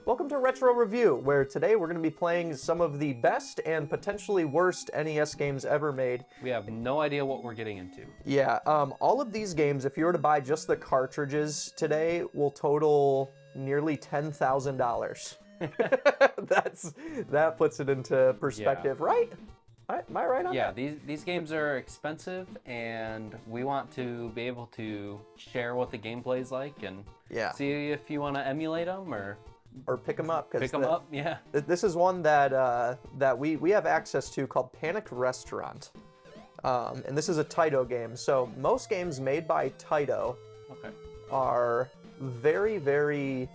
Welcome to Retro Review, where today we're going to be playing some of the best and potentially worst NES games ever made. We have no idea what we're getting into. Yeah, all of these games, if you were to buy just the cartridges today, will total nearly $10,000. That puts it into perspective, right? Am I right on that? Yeah, these games are expensive, and we want to be able to share what the gameplay is like and see if you want to emulate them or pick them up. Pick them up, yeah. This is one that that we have access to called Panic Restaurant, and this is a Taito game. So most games made by Taito are very, very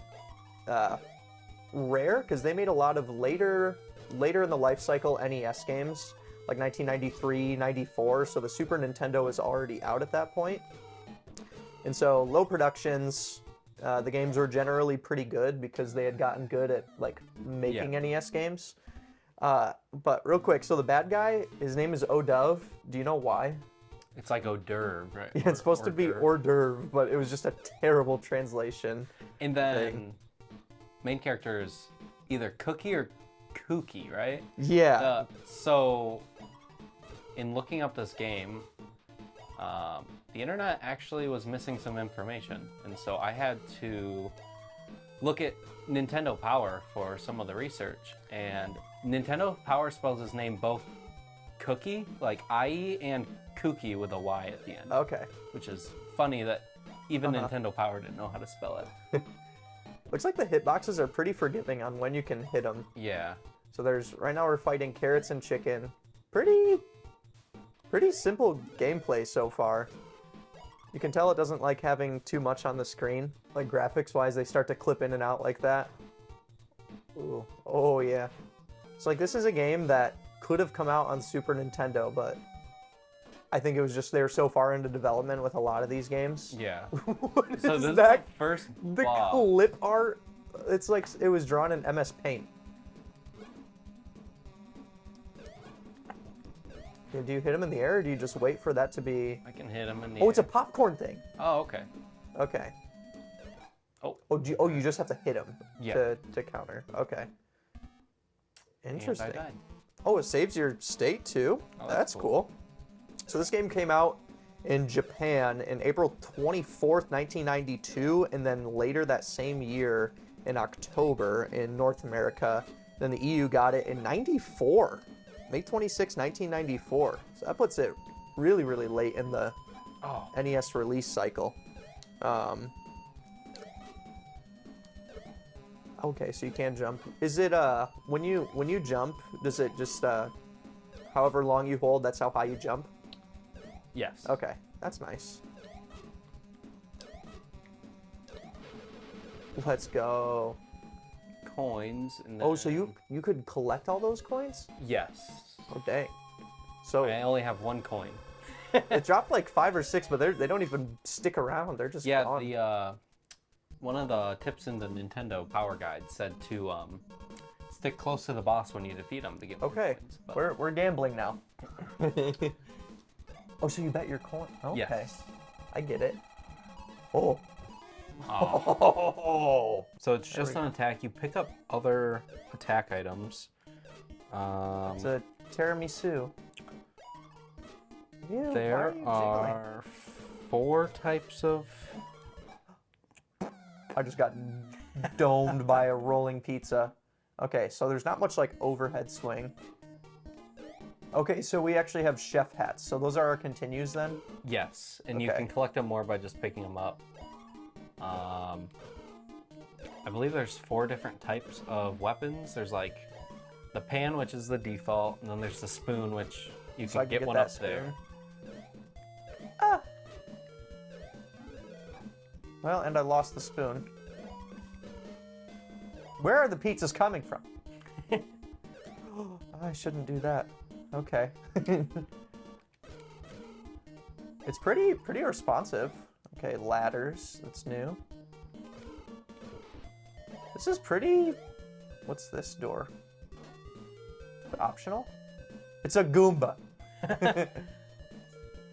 rare because they made a lot of later in the life cycle NES games, like 1993, 94. So the Super Nintendo is already out at that point, and so low productions. The games were generally pretty good because they had gotten good at like making NES games. But real quick, so the bad guy, his name is O'Dove. Do you know why? It's like hors d'oeuvre, right? Yeah, it's supposed to be hors d'oeuvre, but it was just a terrible translation. And then main character is either Cookie or Kooky, right? Yeah. So in looking up this game, the internet actually was missing some information, and so I had to look at Nintendo Power for some of the research. And Nintendo Power spells his name both Cookie, like IE, and Kooky with a Y at the end. Okay. Which is funny that even Nintendo Power didn't know how to spell it. Looks like the hitboxes are pretty forgiving on when you can hit them. Yeah. So right now we're fighting carrots and chicken. Pretty simple gameplay so far. You can tell it doesn't like having too much on the screen. Like graphics-wise, they start to clip in and out like that. Ooh. Oh, yeah. So like this is a game that could have come out on Super Nintendo, but I think it was just they're so far into development with a lot of these games. Yeah. What so is this that? is the first The clip art, it's like it was drawn in MS Paint. Do you hit him in the air, or do you just wait for that to be... I can hit him in the air. Oh, it's a popcorn thing. Oh, okay. Okay. Oh. You just have to hit him to counter. Okay. Interesting. And I died. Oh, it saves your state, too? Oh, that's cool. So this game came out in Japan in April 24th, 1992, and then later that same year in October in North America. Then the EU got it in 94. May 26, 1994. So that puts it really, really late in the NES release cycle. Okay, so you can jump. Is it when you jump, does it just however long you hold, that's how high you jump? Yes. Okay, that's nice. Let's go. Coins. And then... so you could collect all those coins? Yes. Oh dang. So I only have one coin. It dropped like 5 or 6, but they don't even stick around. They're just gone. The one of the tips in the Nintendo Power Guide said to stick close to the boss when you defeat him to get more coins. But... We're gambling now. Oh, so you bet your coin? Okay. Yes. I get it. Oh. Oh. So it's just an attack. You pick up other attack items. It's a tiramisu. There are 4 types of... I just got domed by a rolling pizza. Okay, so there's not much like overhead swing. Okay, so we actually have chef hats. So those are our continues then? Yes, and you can collect them more by just picking them up. I believe there's 4 different types of weapons. There's like the pan, which is the default, and then there's the spoon, which you can get one up there. Ah! Well, and I lost the spoon. Where are the pizzas coming from? I shouldn't do that. Okay. It's pretty responsive. Okay, ladders. That's new. This is pretty... What's this door? Optional? It's a Goomba.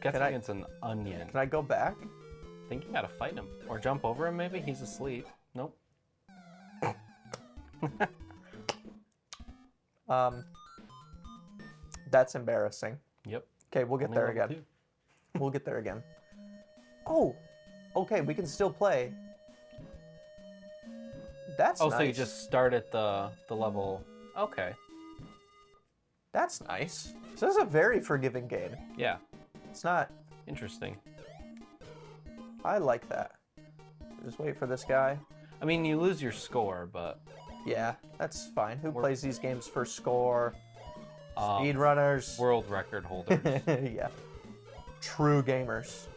Guessing it's an onion. Can I go back? I think you gotta fight him. Or jump over him, maybe? He's asleep. Nope. That's embarrassing. Yep. Okay, we'll get Only there level again. 2. We'll get there again. Oh, okay, we can still play. That's Oh, nice. so you just start at the level. Okay. That's nice. So this is a very forgiving game. Yeah. It's not... Interesting. I like that. Just wait for this guy. I mean, you lose your score, but... Yeah, that's fine. Who plays these games for score? Uh, Speedrunners. World record holders. Yeah. True gamers.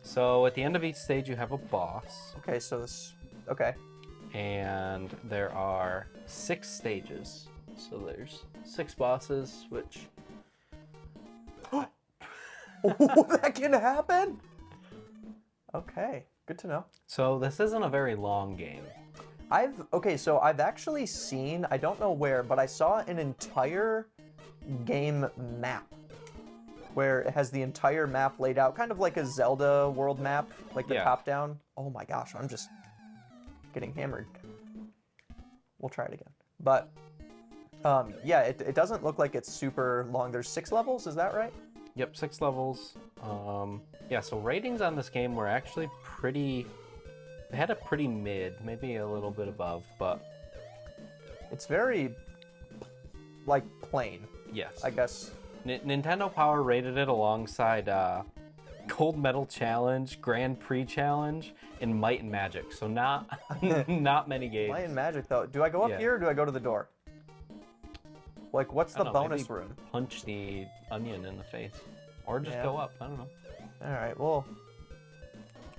So at the end of each stage, you have a boss. Okay, so this... Okay. And there are 6 stages. So there's 6 bosses, which... Oh, that can happen? Okay, good to know. So this isn't a very long game. So I've actually seen, I don't know where, but I saw an entire game map where it has the entire map laid out, kind of like a Zelda world map, like the top down. Oh my gosh, I'm just getting hammered. We'll try it again. But yeah, it doesn't look like it's super long. There's 6 levels, is that right? Yep, 6 levels. Yeah, so ratings on this game were actually pretty... They had a pretty mid, maybe a little bit above, but... It's very, like, plain. Yes. I guess. Nintendo Power rated it alongside Gold Medal Challenge, Grand Prix Challenge, and Might and Magic. So not not many games. Might and Magic, though. Do I go up here or do I go to the door? Like, what's the bonus room? Punch the onion in the face. Or just go up. I don't know. All right, well,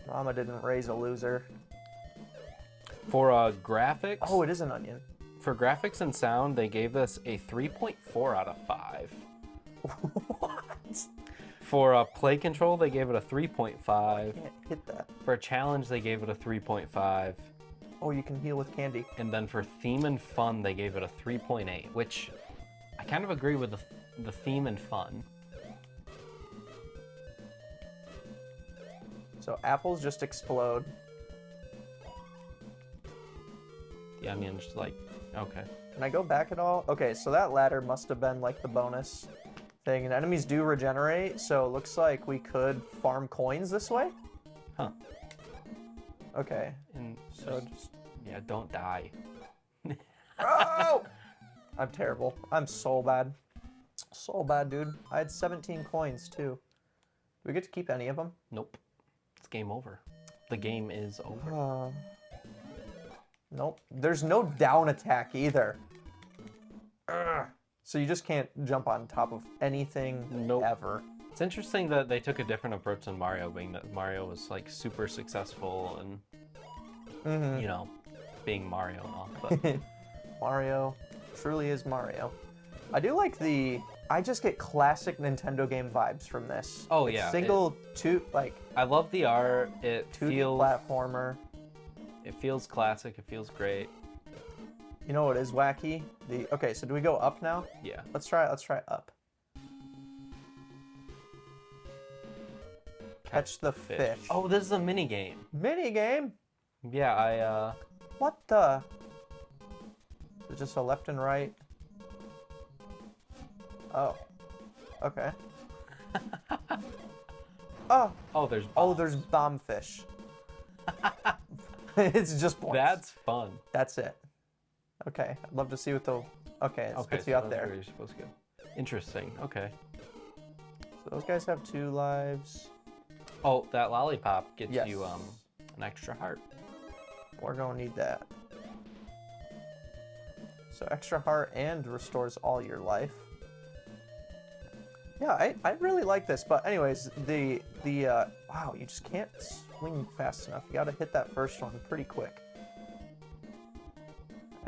Mama didn't raise a loser. For graphics... Oh, it is an onion. For graphics and sound, they gave this a 3.4 out of 5. What? For play control, they gave it a 3.5. I can't hit that. For challenge, they gave it a 3.5. Oh, you can heal with candy. And then for theme and fun, they gave it a 3.8, which I kind of agree with the theme and fun. So apples just explode. The onion's just like, okay. Can I go back at all? Okay, so that ladder must have been like the bonus thing. And enemies do regenerate, so it looks like we could farm coins this way. Huh. Okay. And So just... Yeah, don't die. Oh! I'm terrible. I'm so bad. So bad, dude. I had 17 coins, too. Do we get to keep any of them? Nope. It's game over. The game is over. Nope. There's no down attack either. Ugh. So you just can't jump on top of anything ever. It's interesting that they took a different approach than Mario, being that Mario was like super successful and, you know, being Mario and all. But Mario truly is Mario. I do like I just get classic Nintendo game vibes from this. Oh, it's yeah. I love the art. It 2D feels... platformer. It feels classic. It feels great. You know what is wacky? Okay, so do we go up now? Yeah. Let's try up. Catch the fish. Oh, this is a mini game. Mini game? Yeah, What the? Is it just a left and right? Oh. Okay. Oh. Oh, there's bombs. Oh, there's bomb fish. It's just points. That's fun. That's it. Okay, I'd love to see what the... Okay, it spits you so out that's there. where you're supposed to go. Interesting. Okay. So those guys have 2 lives. Oh, that lollipop gets Yes. you an extra heart. We're gonna need that. So extra heart and restores all your life. Yeah, I really like this, but anyways, wow, you just can't swing fast enough. You gotta hit that first one pretty quick.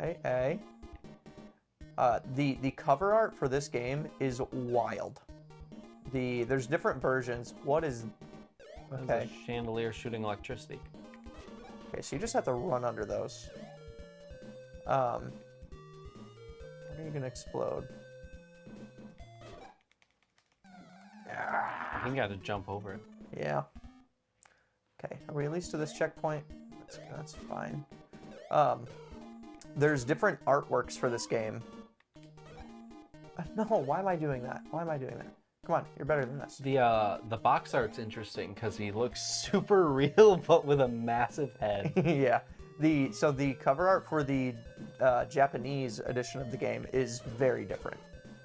Okay. The cover art for this game is wild. There's different versions. What is... Okay. There's a chandelier shooting electricity. Okay, so you just have to run under those. When are you gonna explode? I think you gotta jump over it. Yeah. Okay, are we at least to this checkpoint? That's fine. there's different artworks for this game. No, why am I doing that? Why am I doing that? Come on, you're better than this. The box art's interesting because he looks super real, but with a massive head. Yeah. So the cover art for the Japanese edition of the game is very different.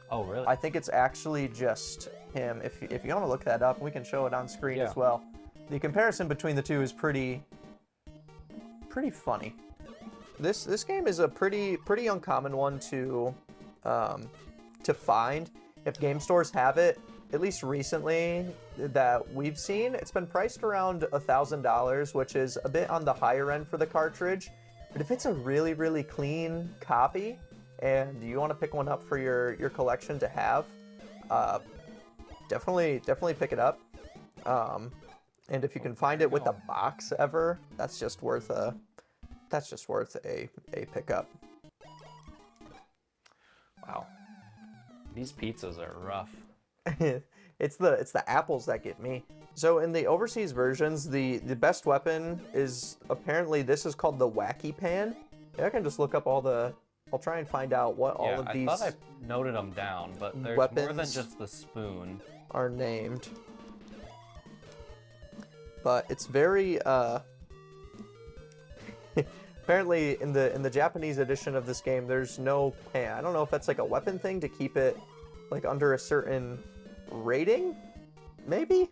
Oh, really? I think it's actually just him. If you want to look that up, we can show it on screen as well. The comparison between the two is pretty funny. This game is a pretty uncommon one to find. If game stores have it, at least recently that we've seen, it's been priced around $1,000, which is a bit on the higher end for the cartridge. But if it's a really, really clean copy and you want to pick one up for your collection to have, definitely pick it up. And if you can find it with the box ever, that's just worth a pickup. Wow. These pizzas are rough. It's the apples that get me. So in the overseas versions, the best weapon is apparently this is called the Wacky Pan. I can just look up I'll try and find out what all of these. I thought I noted them down, but there's more than just the spoon. Are named. But it's very apparently in the Japanese edition of this game, there's no pan. I don't know if that's like a weapon thing to keep it like under a certain rating, maybe?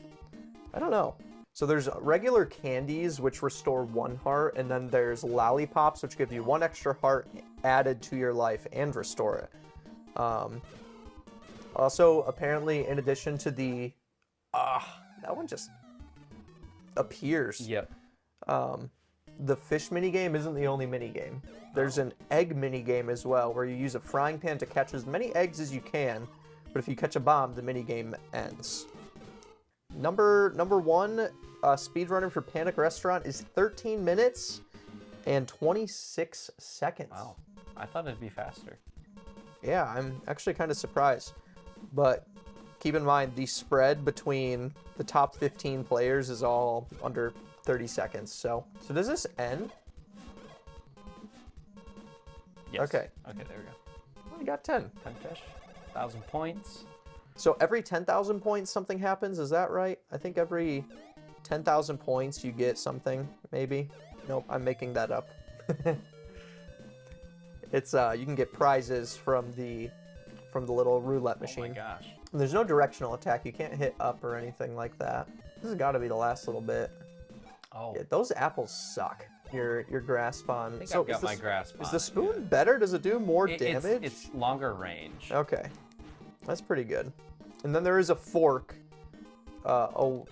I don't know. So there's regular candies, which restore 1 heart, and then there's lollipops, which give you 1 extra heart added to your life and restore it. Also, apparently, in addition to the... that one just appears. Yep. The fish minigame isn't the only minigame. There's an egg minigame as well, where you use a frying pan to catch as many eggs as you can, but if you catch a bomb, the minigame ends. Number 1 speedrunner for Panic Restaurant is 13 minutes and 26 seconds. Wow. I thought it'd be faster. Yeah, I'm actually kind of surprised. But keep in mind, the spread between the top 15 players is all under 30 seconds. So does this end? Yes. Okay. Okay, there we go. We got 10. 10 fish. 1,000 points. So every 10,000 points something happens, is that right? I think every 10,000 points you get something, maybe? Nope, I'm making that up. It's you can get prizes from the little roulette machine. Oh my gosh. And there's no directional attack. You can't hit up or anything like that. This has got to be the last little bit. Oh. Yeah, those apples suck. Your grasp on. I think I've got my grasp on. Is the spoon better? Does it do more damage? It's longer range. Okay. That's pretty good. And then there is a fork. The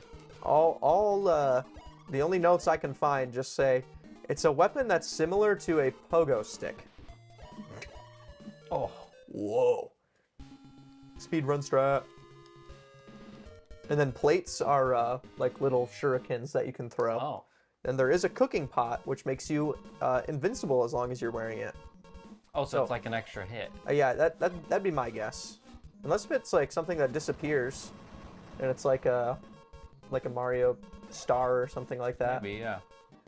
only notes I can find just say it's a weapon that's similar to a pogo stick. Oh, whoa. Speedrun strat. And then plates are like little shurikens that you can throw. Oh. And there is a cooking pot, which makes you invincible as long as you're wearing it. Oh, so it's like an extra hit. Yeah, that'd be my guess. Unless if it's like something that disappears, and it's like a Mario star or something like that. Maybe, yeah.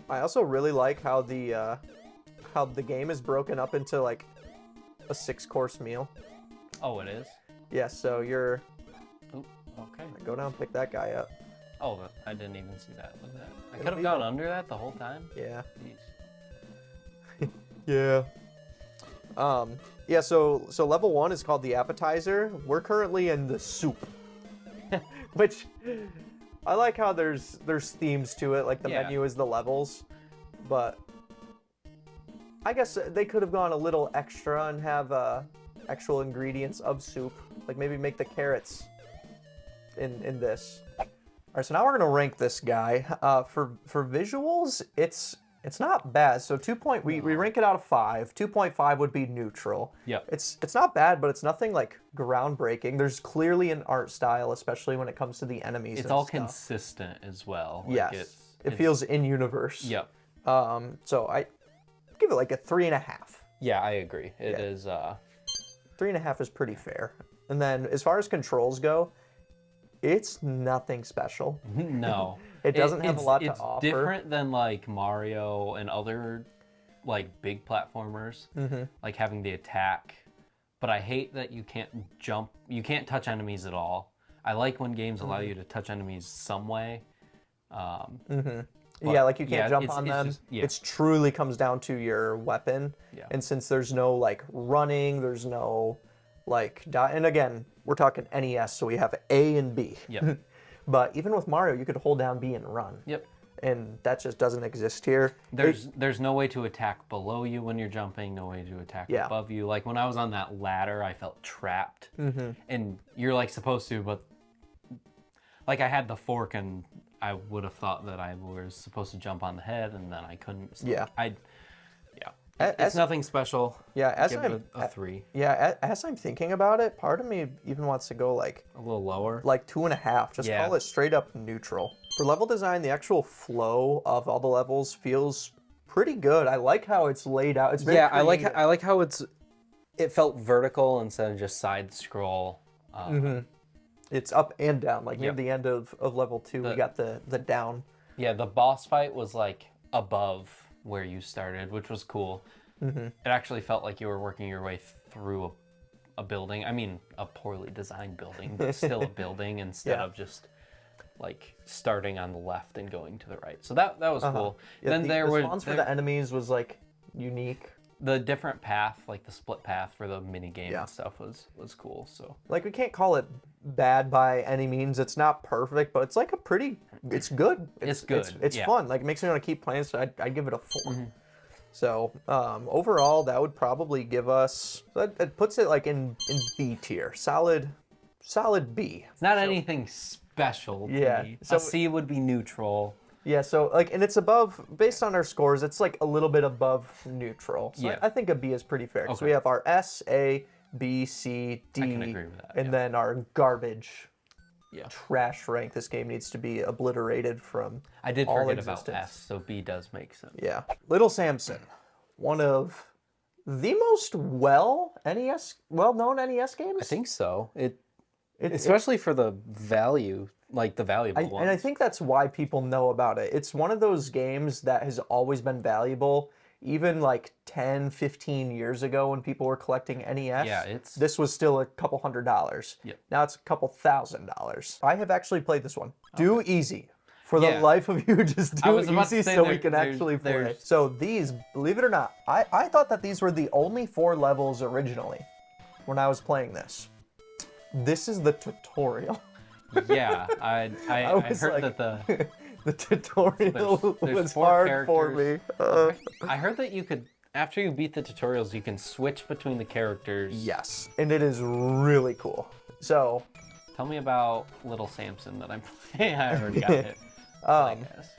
I also really like how the game is broken up into like a 6-course meal. Oh, it is? Yeah, so you're... Ooh, okay. Go down and pick that guy up. Oh, I didn't even see that. Look at that. I could have gone under that the whole time? Yeah. Jeez. Yeah. Yeah, so level 1 is called the appetizer. We're currently in the soup. Which I like how there's themes to it, like the menu is the levels, but I guess they could have gone a little extra and have actual ingredients of soup, like maybe make the carrots in this. All right, so now we're gonna rank this guy. For visuals, it's not bad. So we rank it out of 5. 2.5 would be neutral. Yeah. It's not bad, but it's nothing like groundbreaking. There's clearly an art style, especially when it comes to the enemies. It's all consistent as well. Yes. Like it feels in universe. Yep. So I give it like a 3.5. Yeah, I agree. It is 3.5 is pretty fair. And then as far as controls go, it's nothing special. No. It doesn't have a lot to offer. It's different than like Mario and other like big platformers, Mm-hmm. like having the attack. But I hate that you can't jump. You can't touch enemies at all. I like when games allow you to touch enemies some way. Yeah, like you can't yeah, jump it's- on it's them. just- yeah. It's truly comes down to your weapon. Yeah. And since there's no like running, there's no like and again, we're talking NES, so we have A and B. Yep. But even with Mario, you could hold down B and run. Yep. And that just doesn't exist here. There's no way to attack below you when you're jumping, no way to attack Yeah. above you. Like when I was on that ladder, I felt trapped. And you're like supposed to, but like I had the fork and I would have thought that I was supposed to jump on the head and then I couldn't. So Yeah. It's nothing special. Yeah, as Give I'm it a 3. yeah, as I'm thinking about it, part of me even wants to go like A little lower. 2.5. Just Yeah. call it straight up neutral. For level design, the actual flow of all the levels feels pretty good. I like how it's laid out. It's very I creative. like how it felt vertical instead of just side scroll. It's up and down. Like near Yep. the end of level 2, we got the down. Yeah, the boss fight was like above where you started, which was cool. It actually felt like you were working your way through a building. I mean, a poorly designed building, but still a building instead Yeah. of just like starting on the left and going to the right. So that was cool. Yeah, Then there the were spawns for the enemies was like unique. the different path, like the split path for the mini game Yeah. and stuff was cool. So Like we can't call it bad by any means. It's not perfect, but it's like it's good. It's good, It's yeah. fun. Like it makes me want to keep playing. So I'd give it a 4. So overall, that would probably give us that puts it like in B tier, solid B. it's not anything special. To Yeah, me. so- A C would be neutral. Yeah, so like, and it's above, based on our scores, it's like a little bit above neutral. So Yeah. I think a B is pretty fair. So Okay. we have our S, A, B, C, D, can agree with that, and yeah. then our garbage Yeah. trash rank. This game needs to be obliterated from I did all forget existence. about S, so B does make sense. Yeah. Little Samson, one of the most well-known NES games. I think so. It- Especially for the value, like the valuable ones. And I think that's why people know about it. It's one of those games that has always been valuable, even like 10, 15 years ago when people were collecting NES. Yeah, This was still a couple $100s. Yep. Now it's a couple $1,000s. I have actually played this one. Do easy. For the Yeah. life of you, just I do was about to easy say so we there- can there's- actually play. there's- So these, believe it or not, I thought that these were the only 4 levels originally when I was playing this. This is the tutorial. Yeah, I was heard like- that the The tutorial there's was 4 hard for me. characters. I heard that you could, after you beat the tutorials, you can switch between the characters. Yes, and it is really cool. So, Tell me about Little Samson that I'm playing. I already got it. I guess.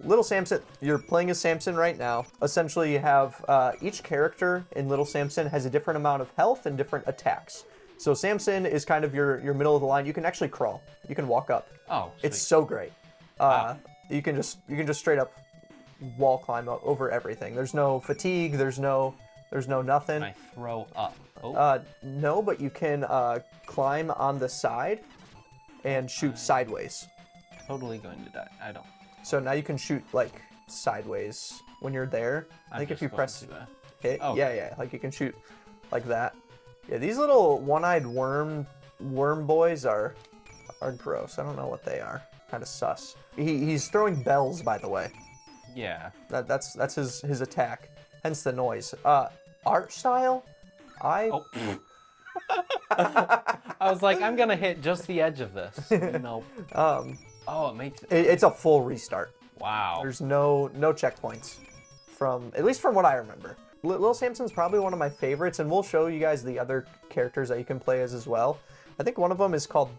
Little Samson, you're playing as Samson right now. Essentially, you have each character in Little Samson has a different amount of health and different attacks. So Samson is kind of your middle of the line. You can actually crawl. You can walk up. Oh, It's sweet. so great. You can just straight up wall climb up over everything. There's no fatigue. There's no nothing. Can I throw up? Oh, No, but you can climb on the side and shoot sideways. totally going to die. I don't. So now you can shoot like sideways when you're there. I think if you press hit, Oh, yeah, like you can shoot like that. Yeah, these little one-eyed worm boys are gross. I don't know what they are. Kind of sus. He's throwing bells, by the way. Yeah. That's his attack. Hence the noise. Art style, Oh. I was like, I'm gonna hit just the edge of this. Nope. Oh, it makes. It's a full restart. Wow. There's no checkpoints, at least from what I remember. Little Samson's probably one of my favorites, and we'll show you guys the other characters that you can play as well. I think one of them is called.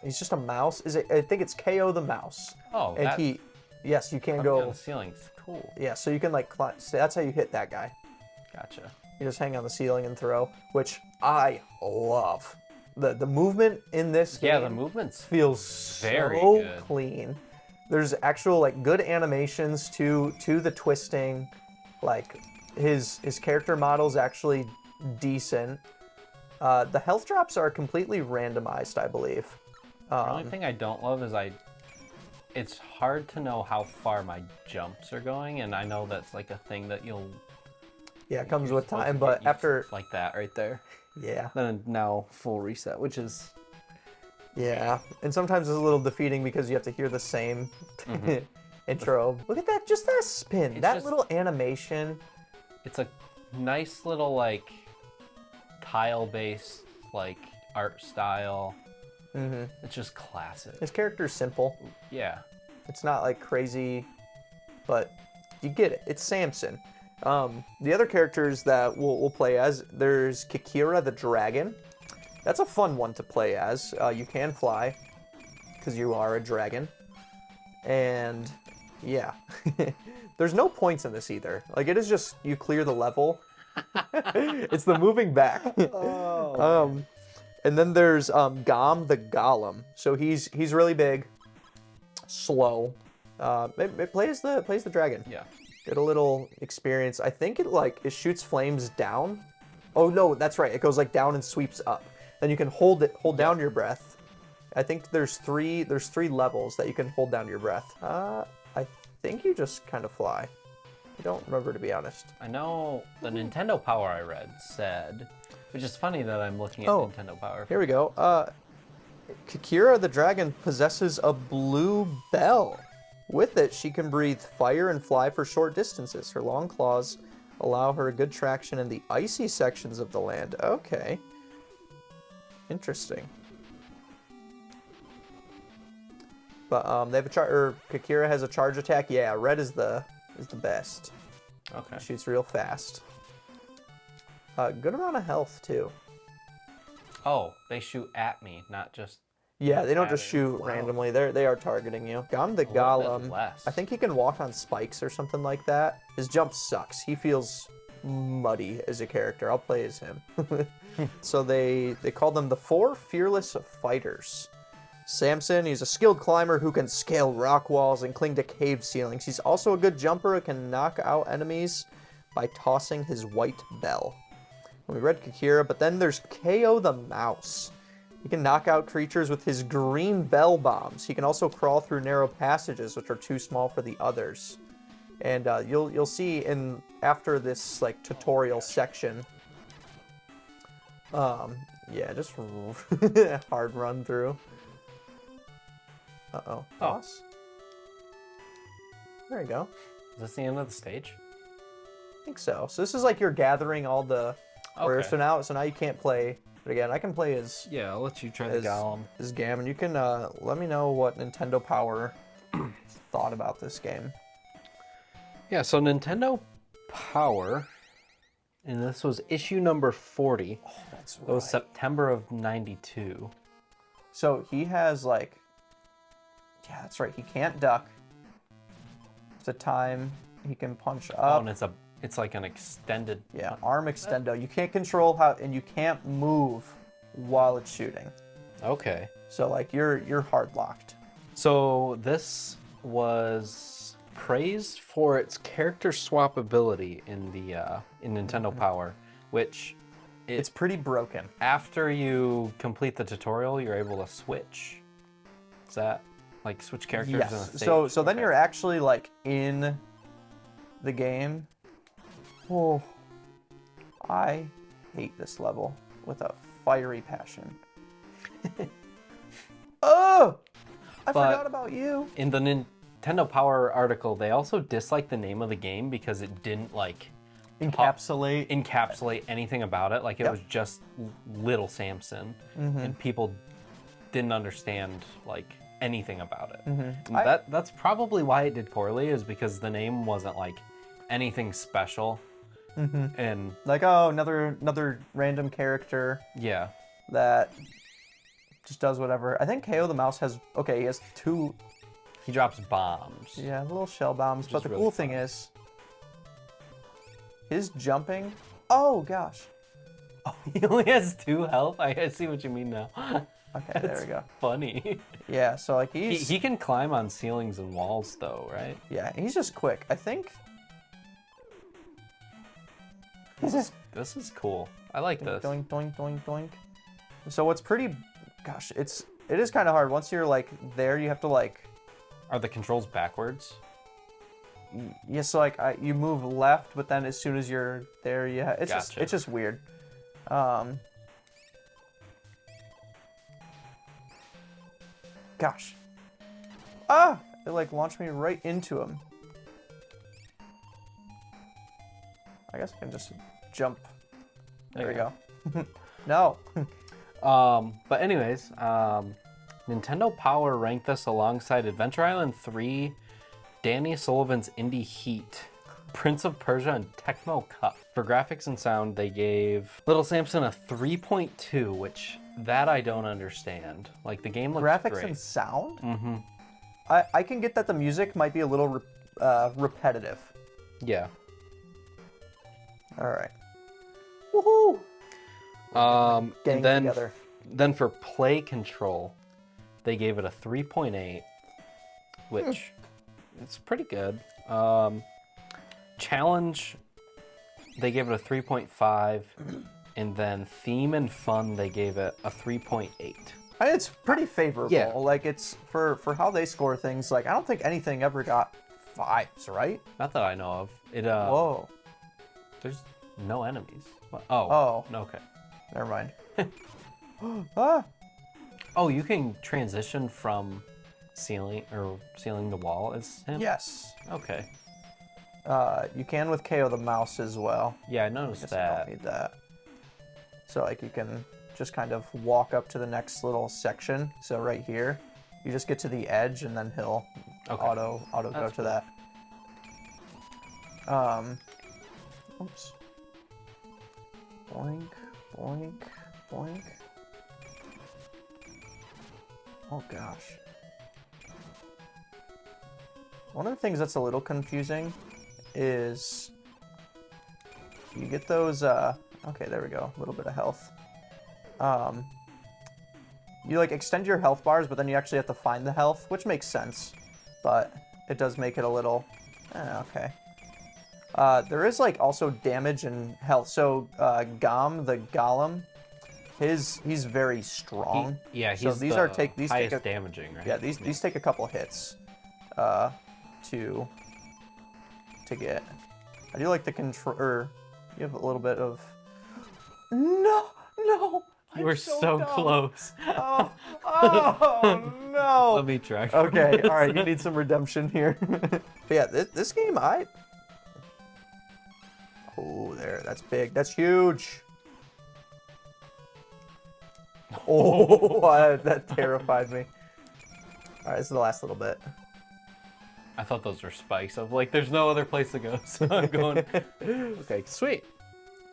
He's just a mouse. I think it's KO the mouse. Oh, And yes, you can on go. the ceilings. Cool. Yeah, so you can like climb. So that's how you hit that guy. Gotcha. You just hang on the ceiling and throw, which I love. The movement in this game. Yeah, the movements feels very so good. clean. There's actual like good animations to the twisting. Like his character model's actually decent. The health drops are completely randomized, I believe. The only thing I don't love is it's hard to know how far my jumps are going, and I know that's like a thing that you'll. Yeah, it comes with supposed to time, get but used after like that right there. yeah. Then now full reset, which is Yeah, and sometimes it's a little defeating because you have to hear the same intro. Look at that, just that spin, It's that just- little animation. it's a nice little like tile-based like art style. It's just classic. His character's simple. Yeah. It's not like crazy, but you get it. It's Samson. The other characters that we'll play as, there's Kikira the dragon. That's a fun one to play as. You can fly, because you are a dragon. And yeah, there's no points in this either. Like, it is just you clear the level. It's the moving back. And then there's Gom the golem. So he's really big, slow. It plays the dragon. Yeah. Get a little experience. I think it shoots flames down. Oh no, that's right. It goes like down and sweeps up. Then you can hold down your breath. I think there's three levels that you can hold down your breath. I think you just kind of fly. I don't remember, to be honest. I know the Nintendo Power I read said, which is funny that I'm looking at Nintendo Power. Here we go. Kikira the dragon possesses a blue bell. With it, she can breathe fire and fly for short distances. Her long claws allow her good traction in the icy sections of the land. Okay. Interesting. But they have Kikira has a charge attack. Yeah, red is the best. Okay. Shoots real fast. Good amount of health too. Oh, they shoot at me, not just. Yeah, they don't just at it. shoot randomly. They are targeting you. Gom the little bit golem. less. I think he can walk on spikes or something like that. His jump sucks. He feels muddy as a character. I'll play as him. So they call them the 4 fearless fighters. Samson, he's a skilled climber who can scale rock walls and cling to cave ceilings. He's also a good jumper who can knock out enemies by tossing his white bell. We read Kikira, but then there's KO the mouse. He can knock out creatures with his green bell bombs. He can also crawl through narrow passages, which are too small for the others. And you'll see after this like tutorial section. Yeah, just hard run through. Uh-oh. Boss? There you go. Is this the end of the stage? I think so. So this is like you're gathering all the. Okay. So now you can't play. But again, I can play as Yeah, I'll let you try the golem. as Gam, and you can let me know what Nintendo Power thought about this game. Yeah, so Nintendo Power, and this was issue number 40. Oh, that's It was September of '92. So he has like, yeah, that's right. He can't duck. It's a time he can punch Oh, up. and it's like an extended. Yeah, arm extendo. You can't control and you can't move while it's shooting. Okay. So like you're hard locked. So this was praised for its character swappability in the in Nintendo Power, which It's pretty broken. after you complete the tutorial, you're able to switch. Is that like switch characters? in a Yes. stage? So then Okay. you're actually like in the game. Oh, I hate this level with a fiery passion. Oh, I But- forgot about you. In the Nintendo Power article, they also disliked the name of the game because it didn't like Encapsulate. anything about it. Like it Yep. was just little Samson, and people didn't understand like anything about it. And that's probably why it did poorly, is because the name wasn't like anything special. And Like, oh, another random character yeah, that just does whatever. I think KO the mouse has, okay, he has 2, he drops bombs. yeah, little shell bombs. But is the really cool thing is, his jumping, oh gosh. Oh, he only has 2 health. I see what you mean now. Okay, there we go. Funny. Yeah, so like He can climb on ceilings and walls though, right? yeah, he's just quick. I think. This is cool. I like this. Doink, doink, doink, doink. So what's pretty, gosh, it is kind of hard. Once you're like there, you have to like Are the controls backwards? Yeah, so like you move left, but then as soon as you're there, yeah, Gotcha. it's just weird. Gosh. Ah! It like launched me right into him. I guess I can just jump. There we go. No. But anyways, Nintendo Power ranked this alongside Adventure Island 3, Danny Sullivan's Indie Heat, Prince of Persia, and Tecmo Cup. For graphics and sound, they gave Little Samson a 3.2, which that I don't understand. Like, the game looks Graphics great. and sound? Mm-hmm. I can get that the music might be a little repetitive. Yeah. All right. Woohoo! And then, together. then for play control, they gave it a 3.8, which it's pretty good. Challenge, they gave it a 3.5, and then theme and fun, they gave it a 3.8. It's pretty favorable. Yeah. Like it's for how they score things. Like I don't think anything ever got 5s, right? Not that I know of. It Whoa. There's no enemies. What? Oh. Oh. Okay. Never mind. Ah. Oh, you can transition from ceiling to wall as him? Yes. Okay. You can with KO the mouse as well. Yeah, I noticed I that. don't need that. So like you can just kind of walk up to the next little section. So right here, you just get to the edge and then he'll auto go That's to cool. that. Oops. Boink, boink, boink. Oh gosh. One of the things that's a little confusing is you get those, okay, there we go, a little bit of health. You like extend your health bars, but then you actually have to find the health, which makes sense, but it does make it a little, okay. There is like also damage and health. So Gom, the golem, he's very strong. He's so these the these highest take damaging, right? Yeah, these take a couple hits to get. I do like the control. You have a little bit of. No. You were so dumb. close. Oh no. Let me try. Okay, all right. You need some redemption here. But yeah, this game, Oh, there. That's big. That's huge. Oh, that terrified me. All right, this is the last little bit. I thought those were spikes. Of like, there's no other place to go, so I'm going. Okay, sweet.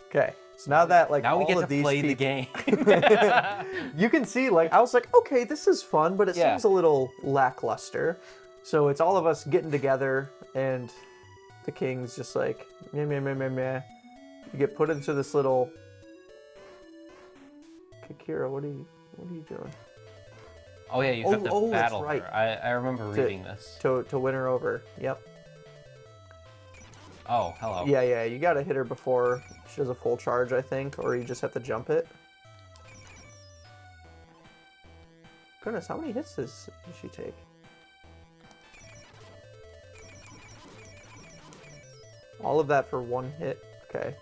Okay, so now that like Now we all get of to these play the people- game. You can see, like, I was like, okay, this is fun, but it Yeah. seems a little lackluster. So it's all of us getting together, and the king's just like, meh, meh, meh, meh, meh. You get put into this little. Kikira, what are you doing? Oh yeah, you have to that's battle right. her. I remember reading this. To win her over. Yep. Oh, hello. Yeah, you gotta hit her before she does a full charge, I think, or you just have to jump it. Goodness, how many hits does she take? All of that for one hit. Okay.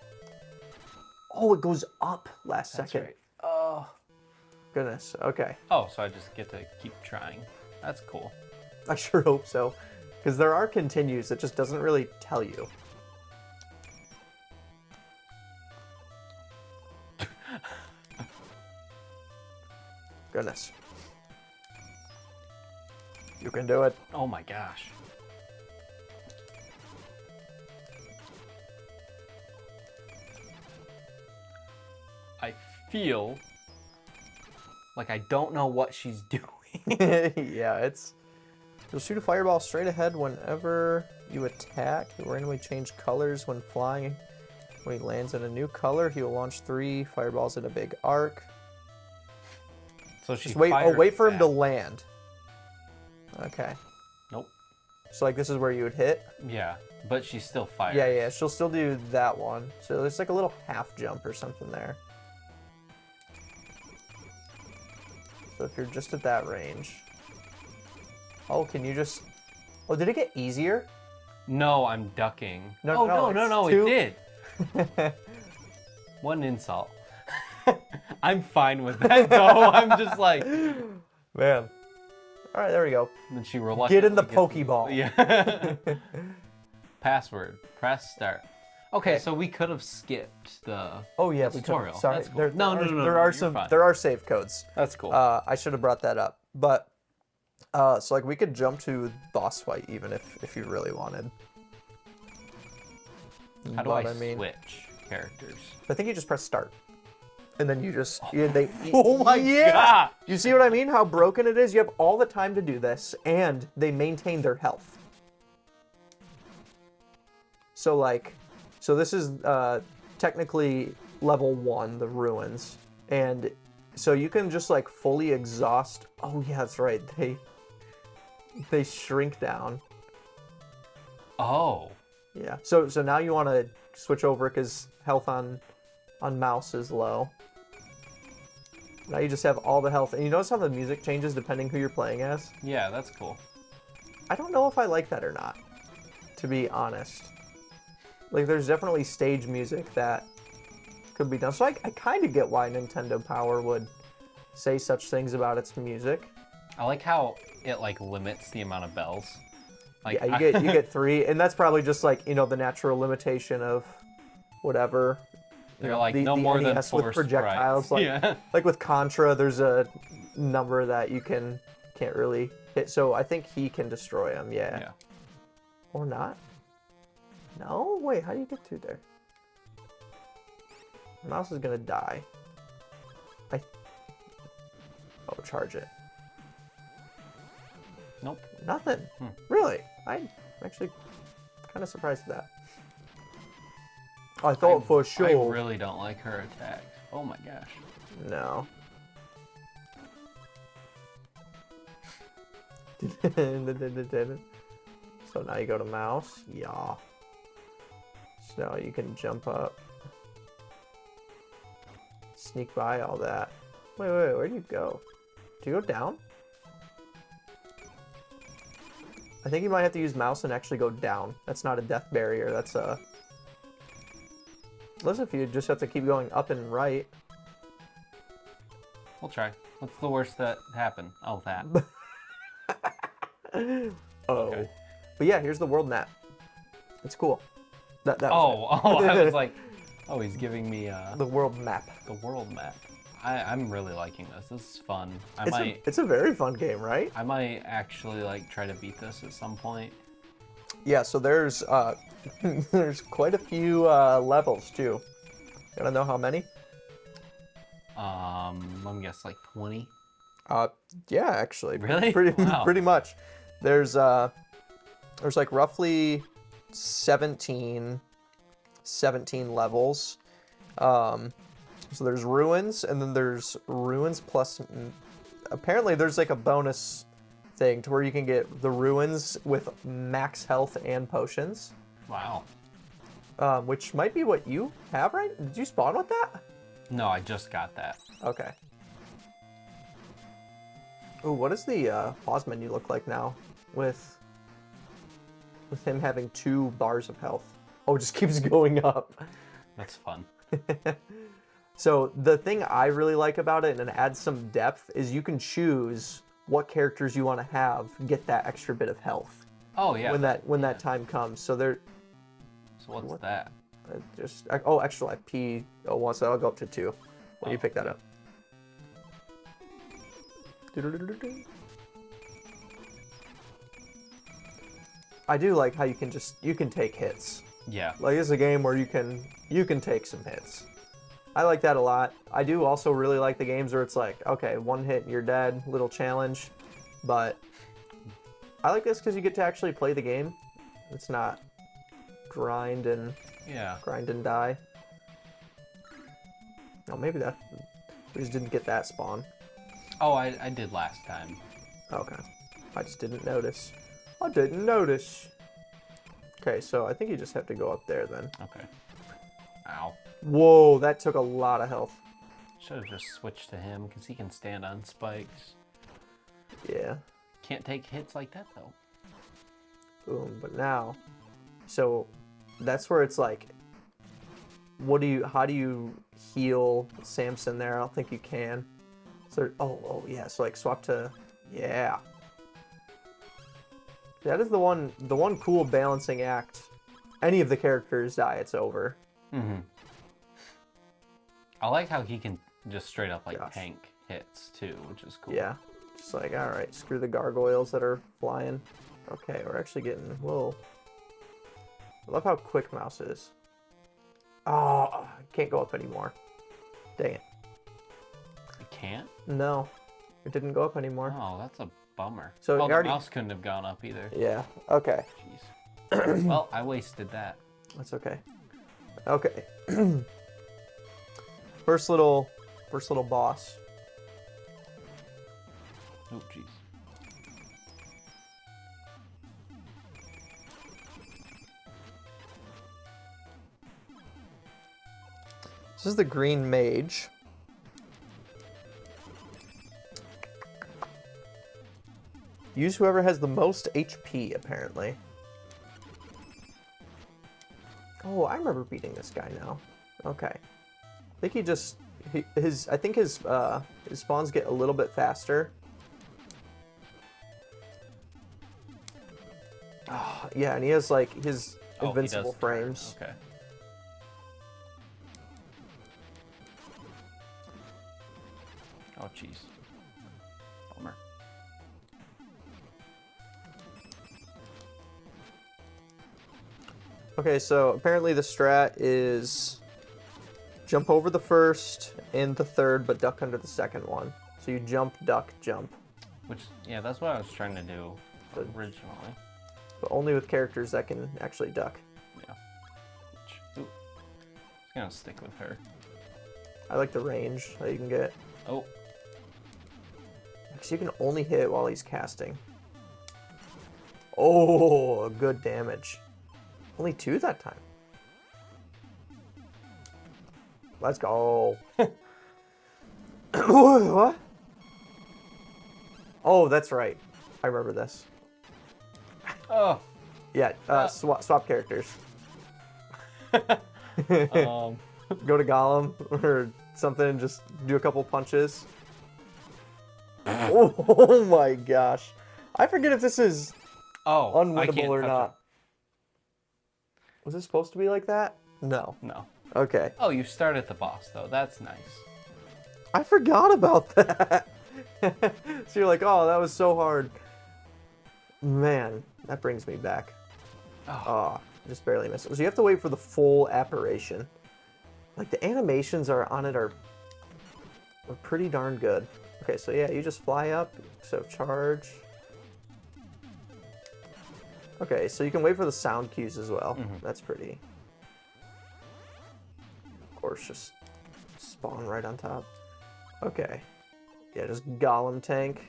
Oh, it goes up last That's second. right. Oh, goodness. Okay. Oh, so I just get to keep trying. That's cool. I sure hope so, because there are continues. It just doesn't really tell you. Goodness. You can do it. Oh my gosh. I feel like I don't know what she's doing. Yeah, you'll shoot a fireball straight ahead whenever you attack. He'll randomly change colors when flying. When he lands in a new color, he will launch 3 fireballs in a big arc. So she Just wait. Oh, fired wait for him to back. land. Okay. Nope. So like this is where you would hit. Yeah, but she's still fired. Yeah. She'll still do that one. So there's like a little half jump or something there. So if you're just at that range. Oh, can you just Oh, did it get easier? No, I'm ducking. No, No, it's it did. One insult. I'm fine with that, though. I'm just like... Man. All right, there we go. And then she reluctantly Get in the gets Pokeball. Yeah. Password. Press start. Okay, so we could have skipped the Oh yeah, we tutorial. could. Sorry. That's cool. There No, are you're some fine. there are save codes. That's cool. I should have brought that up, but so like we could jump to boss fight even if you really wanted. How do But I switch characters? I think you just press start, and then you just Oh my God! You see what I mean? How broken it is? You have all the time to do this, and they maintain their health. So like, so this is technically level 1, the ruins, and so you can just like fully exhaust. Oh yeah, that's right. They shrink down. Oh. Yeah. So now you want to switch over because health on mouse is low. Now you just have all the health, and you notice how the music changes depending who you're playing as? Yeah, that's cool. I don't know if I like that or not, to be honest. Like, there's definitely stage music that could be done. So I kind of get why Nintendo Power would say such things about its music. I like how it like limits the amount of bells. Like, Yeah, you get 3, and that's probably just like, you know, the natural limitation of whatever. They're like no more than NES 4 with projectiles. sprites. Like, Yeah. like with Contra, there's a number that you can't really hit. So I think he can destroy them. Yeah. Or not. No? Wait, how do you get through there? The mouse is gonna die. Oh, charge it. Nope. Nothing. Really? I'm actually kind of surprised at that. I thought for sure. I really don't like her attacks. Oh my gosh. No. So now you go to mouse. Yeah. So now you can jump up. Sneak by all that. Wait, where do you go? Do you go down? I think you might have to use mouse and actually go down. That's not a death barrier. That's a... Unless if you just have to keep going up and right. We'll try. What's the worst that happened? Oh, that. Oh. Okay. But yeah, here's the world map. It's cool. That was I was like, oh, he's giving me the world map. the world map. I'm really liking this. This is fun. It's a very fun game, right? I might actually like try to beat this at some point. Yeah, so there's there's quite a few levels too. You wanna know how many? Let me guess, like 20. Yeah, actually. Really? Wow. Pretty much. There's like roughly 17 levels. So there's ruins, and then there's ruins plus. Apparently, there's like a bonus thing to where you can get the ruins with max health and potions. Wow. Which might be what you have, right? Did you spawn with that? No, I just got that. Okay. Oh, what does the pause menu look like now with him having 2 bars of health? Oh, it just keeps going up. That's fun. So the thing I really like about it, and it adds some depth, is you can choose what characters you want to have get that extra bit of health. Oh yeah. When that time comes. So there. So what's that? Extra life P01, so I'll go up to 2 when you pick that up. I do like how you can take hits. Yeah. Like, it's a game where you can take some hits. I like that a lot. I do also really like the games where it's like, okay, 1 hit and you're dead, little challenge. But I like this because you get to actually play the game. It's not grind and die. Oh, maybe that we just didn't get that spawn. Oh, I did last time. Okay, I just didn't notice. I didn't notice. Okay, so I think you just have to go up there then. Okay. Ow. Whoa, that took a lot of health. Should have just switched to him because he can stand on spikes. Yeah. Can't take hits like that though. Boom. But now, so that's where it's like, how do you heal Samson there? I don't think you can. So, oh yeah. So like swap to, yeah. That is the one cool balancing act. Any of the characters die, it's over. Mm-hmm. I like how he can just straight up like Gosh. tank hits too, which is cool. Yeah. Just like, all right, screw the gargoyles that are flying. Okay, we're actually getting, whoa. I love how quick mouse is. Oh, I can't go up anymore. Dang it. You can't? No, it didn't go up anymore. Oh, that's a bummer. So oh, you the already- mouse couldn't have gone up either. Yeah, okay. Jeez. Well, I wasted that. That's okay. Okay. First little boss. Oh, jeez. This is the green mage. Use whoever has the most HP, apparently. Oh, I remember beating this guy now. Okay. I think he just I think his spawns get a little bit faster. Oh, yeah, and he has like his Oh, he invincible does turn. frames. Okay. Oh, jeez. Bummer. Okay, so apparently the strat is jump over the first and the third, but duck under the second one. So you jump, duck, jump. Which, yeah, that's what I was trying to do originally. But only with characters that can actually duck. Yeah. Ooh. Just gonna stick with her. I like the range that you can get. Oh. Because you can only hit while he's casting. Oh, good damage. Only 2 that time. Let's go. What? Oh, that's right. I remember this. Oh. Yeah, swap characters. Um. Go to Gollum or something and just do a couple punches. Oh my gosh. I forget if this is Oh. I can't unwinnable or touch not. him. Was it supposed to be like that? No. No. Okay. Oh, you start at the boss though. That's nice. I forgot about that. So you're like, oh, that was so hard. Man, that brings me back. Oh. Just barely missed it. So you have to wait for the full apparition. Like the animations are pretty darn good. Okay, so yeah, you just fly up, so charge. Okay, so you can wait for the sound cues as well. That's pretty. Of course, just spawn right on top. Okay. Yeah, just Gollum tank.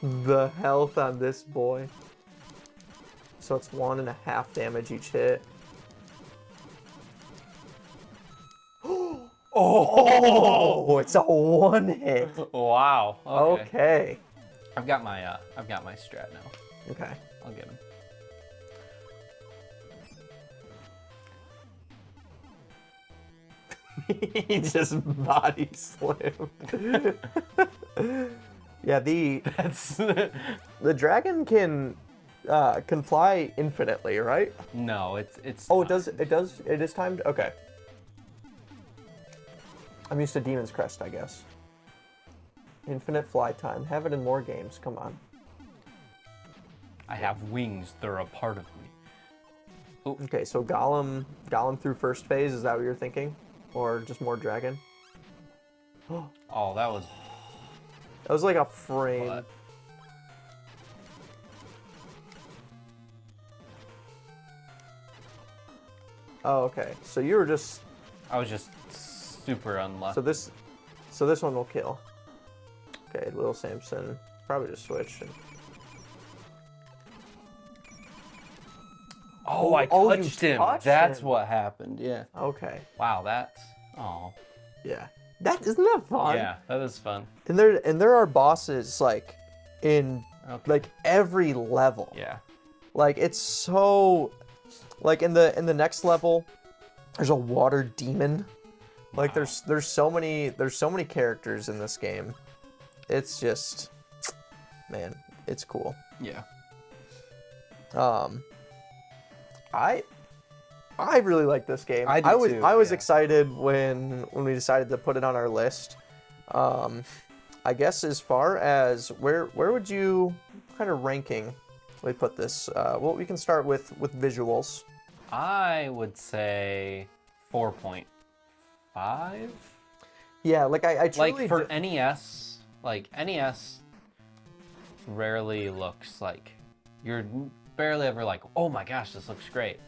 The health on this boy. So it's 1.5 damage each hit. Oh, it's a 1 hit. Wow. Okay. Okay. I've got my strat now. Okay. I'll get him. He just body slammed. Yeah, That's the dragon can fly infinitely, right? no. It's. Oh, not. it is timed. Okay. I'm used to Demon's Crest, I guess. Infinite fly time. Have it in more games. Come on. I have wings. They're a part of me. Okay, so Gollum through first phase. Is that what you're thinking, or just more dragon? Oh, that was. That was like a frame. What? Oh, okay. So you were just I was just super unlucky. so this one will kill. Okay, little Samson. Probably just switch. Oh, I Oh, you touched him. touched That's him. what happened. Yeah. Okay. Wow, that's. Oh. Yeah. Isn't that fun? Yeah, that is fun. And there are bosses like in Okay. Like every level. Yeah. Like it's so like in the next level there's a water demon. Like Wow. there's so many characters in this game. It's just man, it's cool. Yeah. I really like this game. I do too, I was yeah. excited when we decided to put it on our list. I guess as far as where would you kind of ranking? We put this. Well, we can start with visuals. I would say 4.5. Yeah, like I truly Like for NES, like NES rarely looks like you're barely ever like, oh my gosh, this looks great.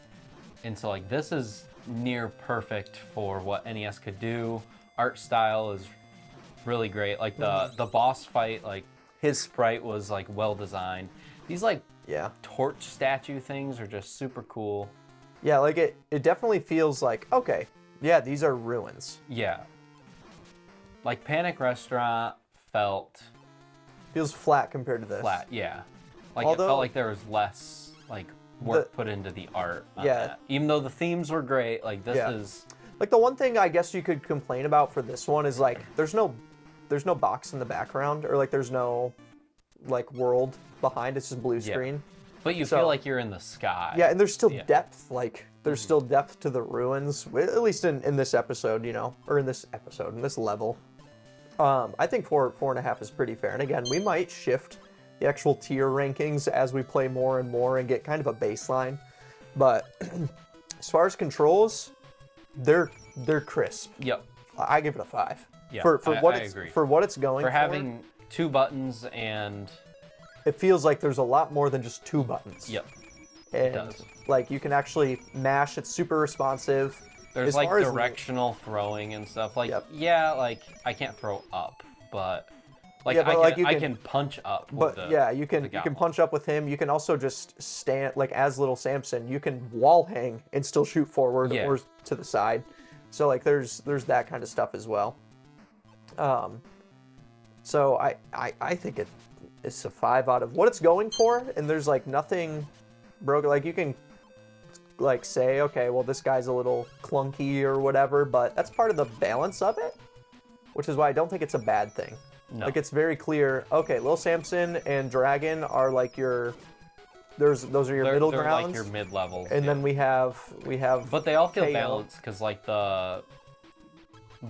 And so like this is near perfect for what NES could do. Art style is really great. Like the boss fight, like his sprite was like well designed. These like yeah. torch statue things are just super cool. Yeah, like it definitely feels like, okay, yeah, these are ruins. Yeah. Like Panic Restaurant felt Feels flat compared to this. flat, yeah. Like it Although- felt like there was less like work put into the art on Yeah. that. Even though the themes were great, like this Yeah. is Like the one thing I guess you could complain about for this one is like there's no box in the background, or like there's no like world behind. It's just blue screen. but you So- feel like you're in the sky. Yeah, and there's still Yeah. depth. Like there's still depth to the ruins. At least in this episode, you know, or in this level. I think 4.5 is pretty fair. And again, we might shift the actual tier rankings as we play more and more and get kind of a baseline. But as far as controls, they're crisp. Yep. I give it a 5. Yeah, For what I it's agree. for what it's going For having 2 buttons and it feels like there's a lot more than just 2 buttons. yep. And does. like you can actually mash. It's super responsive. There's As like far as- directional throwing and stuff. Like Yep. yeah, like I can't throw up, but like Yeah, but, I like, can, you I can- can punch up with But the yeah, you can gobble. punch up with him. You can also just stand like as little Samson. You can wall hang and still shoot forward Yeah. or to the side. So like there's that kind of stuff as well. So I think it's a 5 out of what it's going for, and there's like nothing broken. Like you can like say, okay, well this guy's a little clunky or whatever, but that's part of the balance of it, which is why I don't think it's a bad thing. No. Like it's very clear. Okay, Lil Samson and Dragon are like your. Those are your middle they're grounds, like your mid levels. and then we have. But they all feel KO. balanced because like the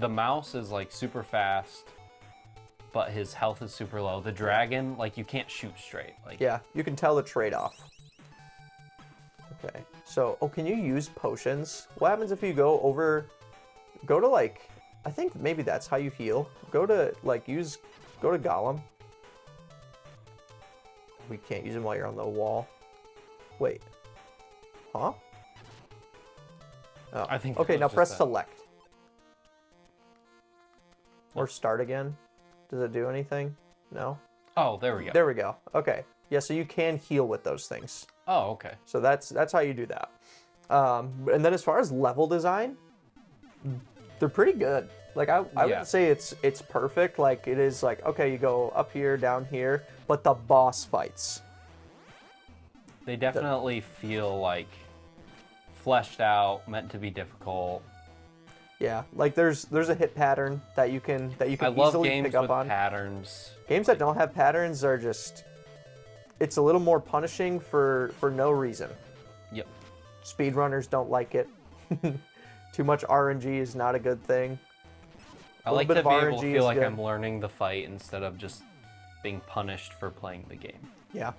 mouse is like super fast, but his health is super low. The dragon, like you can't shoot straight. Like Yeah, you can tell the trade-off. Okay, so can you use potions? What happens if you go to like, I think maybe that's how you heal. Go to Gollum. We can't use him while you're on the wall. Wait. Huh? Oh. I think Okay, it was now just press that. select. Or start again. Does it do anything? No? Oh, there we go. There we go. Okay. Yeah, so you can heal with those things. Oh, okay. So that's how you do that. And then as far as level design, they're pretty good. Like I Yeah. wouldn't say it's perfect. Like it is like, okay, you go up here, down here, but the boss fights. They definitely feel like fleshed out, meant to be difficult. Yeah, like there's a hit pattern that you can I love easily games pick up with on. patterns. Games that don't have patterns are just it's a little more punishing for no reason. Yep. Speedrunners don't like it. Too much RNG is not a good thing. I A little like bit to of be able RNG to is feel like good. I'm learning the fight instead of just being punished for playing the game. Yeah.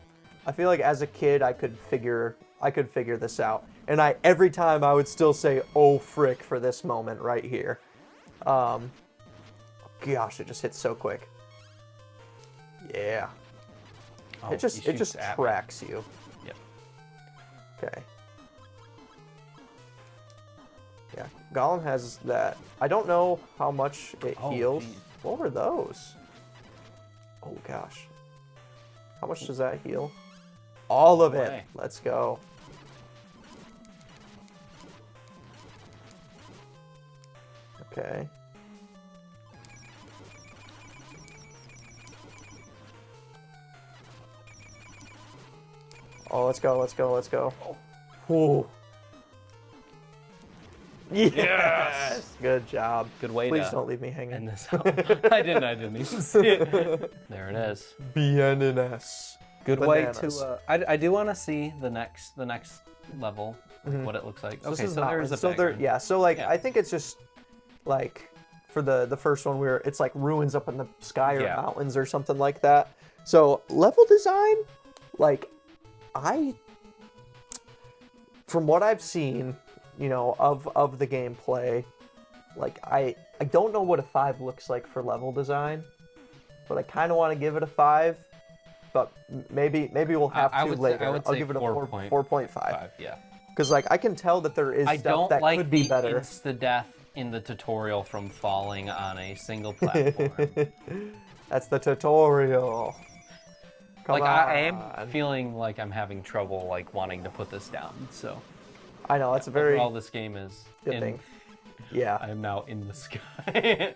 I feel like as a kid I could figure this out. And every time I would still say, oh frick, for this moment right here. Gosh, it just hits so quick. Yeah. Oh, it just he shoots at me. tracks you. Yep. Okay. Yeah. Gollum has that. I don't know how much it Oh, heals. geez. What were those? Oh gosh. How much does that heal? All of it. way. Let's go. Okay. Oh, let's go, let's go, let's go. Ooh. Yes! Good job. Good way Please to don't leave me hanging. end this out. I didn't even see it. There it is. BNNS. Good Bananas. way to. I do want to see the next level, what it looks like. So this Okay, is so there's a mountains. So there, background. yeah. So like, Yeah. I think it's just like for the first one where it's like ruins up in the sky or Yeah. mountains or something like that. So level design, like from what I've seen, you know, of the gameplay, like I don't know what a 5 looks like for level design, but I kind of want to give it a 5. But maybe we'll have I to would later. Say, I would I'll say give it a 4.5. 4.5. Yeah. Because like I can tell that there is I stuff don't that like could be the better. insta-death in the tutorial from falling on a single platform. That's the tutorial. Come Like on. I am feeling like I'm having trouble like wanting to put this down. So I know it's a very overall this game is good thing. Yeah. I am now in the sky.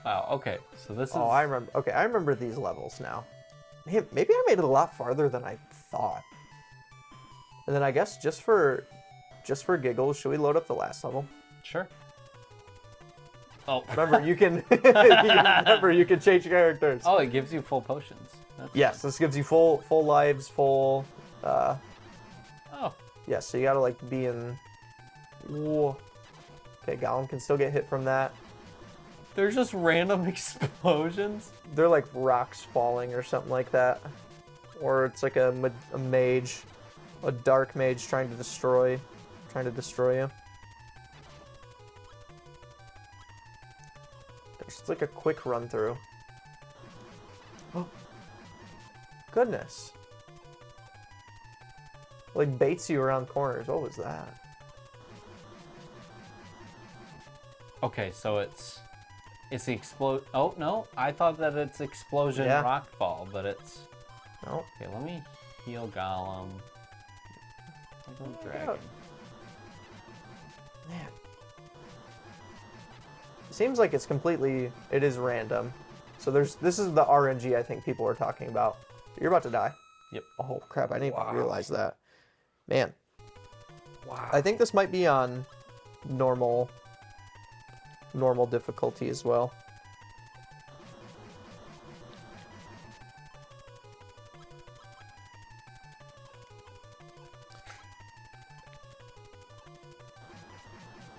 Wow. Okay. So this is. Oh, I remember. Okay, I remember these levels now. Man, maybe I made it a lot farther than I thought. And then I guess just for giggles, should we load up the last level? Sure. Oh. Remember, you can remember you can change characters. Oh, it gives you full potions. That's Yes, this gives you full lives, full. Oh. Yeah, so you gotta like be in. Whoa. Okay, Gollum can still get hit from that. There's just random explosions. They're like rocks falling or something like that, or it's like a mage, a dark mage trying to destroy you. There's like a quick run through. Oh, goodness! Like baits you around corners. What was that? Okay, so it's the explode. Oh no, I thought that it's explosion Yeah. rockfall, but it's. No. Okay, let me heal Gollum. Little dragon. Man. It seems like it is random. So this is the RNG I think people are talking about. You're about to die. Yep. Oh crap, I didn't Wow. even realize that. Man, Wow. I think this might be on normal difficulty as well.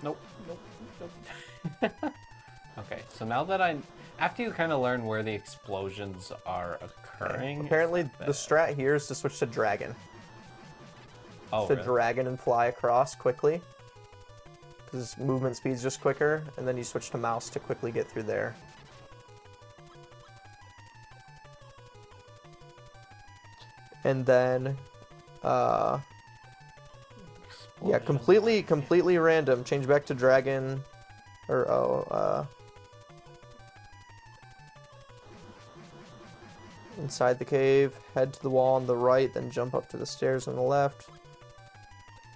Nope. Okay, so now that after you kind of learn where the explosions are occurring. Apparently it's not the bad. strat here is to switch to dragon. Oh, To really? dragon and fly across quickly. Because movement speed's just quicker, and then you switch to mouse to quickly get through there. And then, yeah, Explosion. completely random. Change back to dragon, or inside the cave, head to the wall on the right, then jump up to the stairs on the left.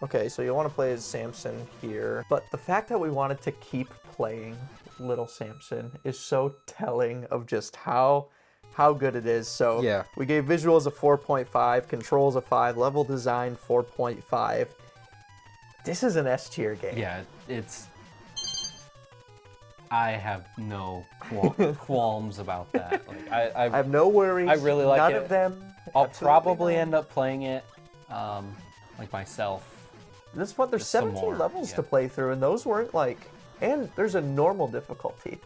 Okay, so you want to play as Samson here, but the fact that we wanted to keep playing little Samson is so telling of just how good it is. So Yeah. we gave visuals a 4.5, controls a 5, level design 4.5. This is an S tier game. Yeah, it's. I have no qualms about that. Like I have no worries. I really like None it. of them. I'll Absolutely probably none. end up playing it, like myself. This is what there's Just some 17 more, levels yeah. to play through, and those weren't like. And there's a normal difficulty,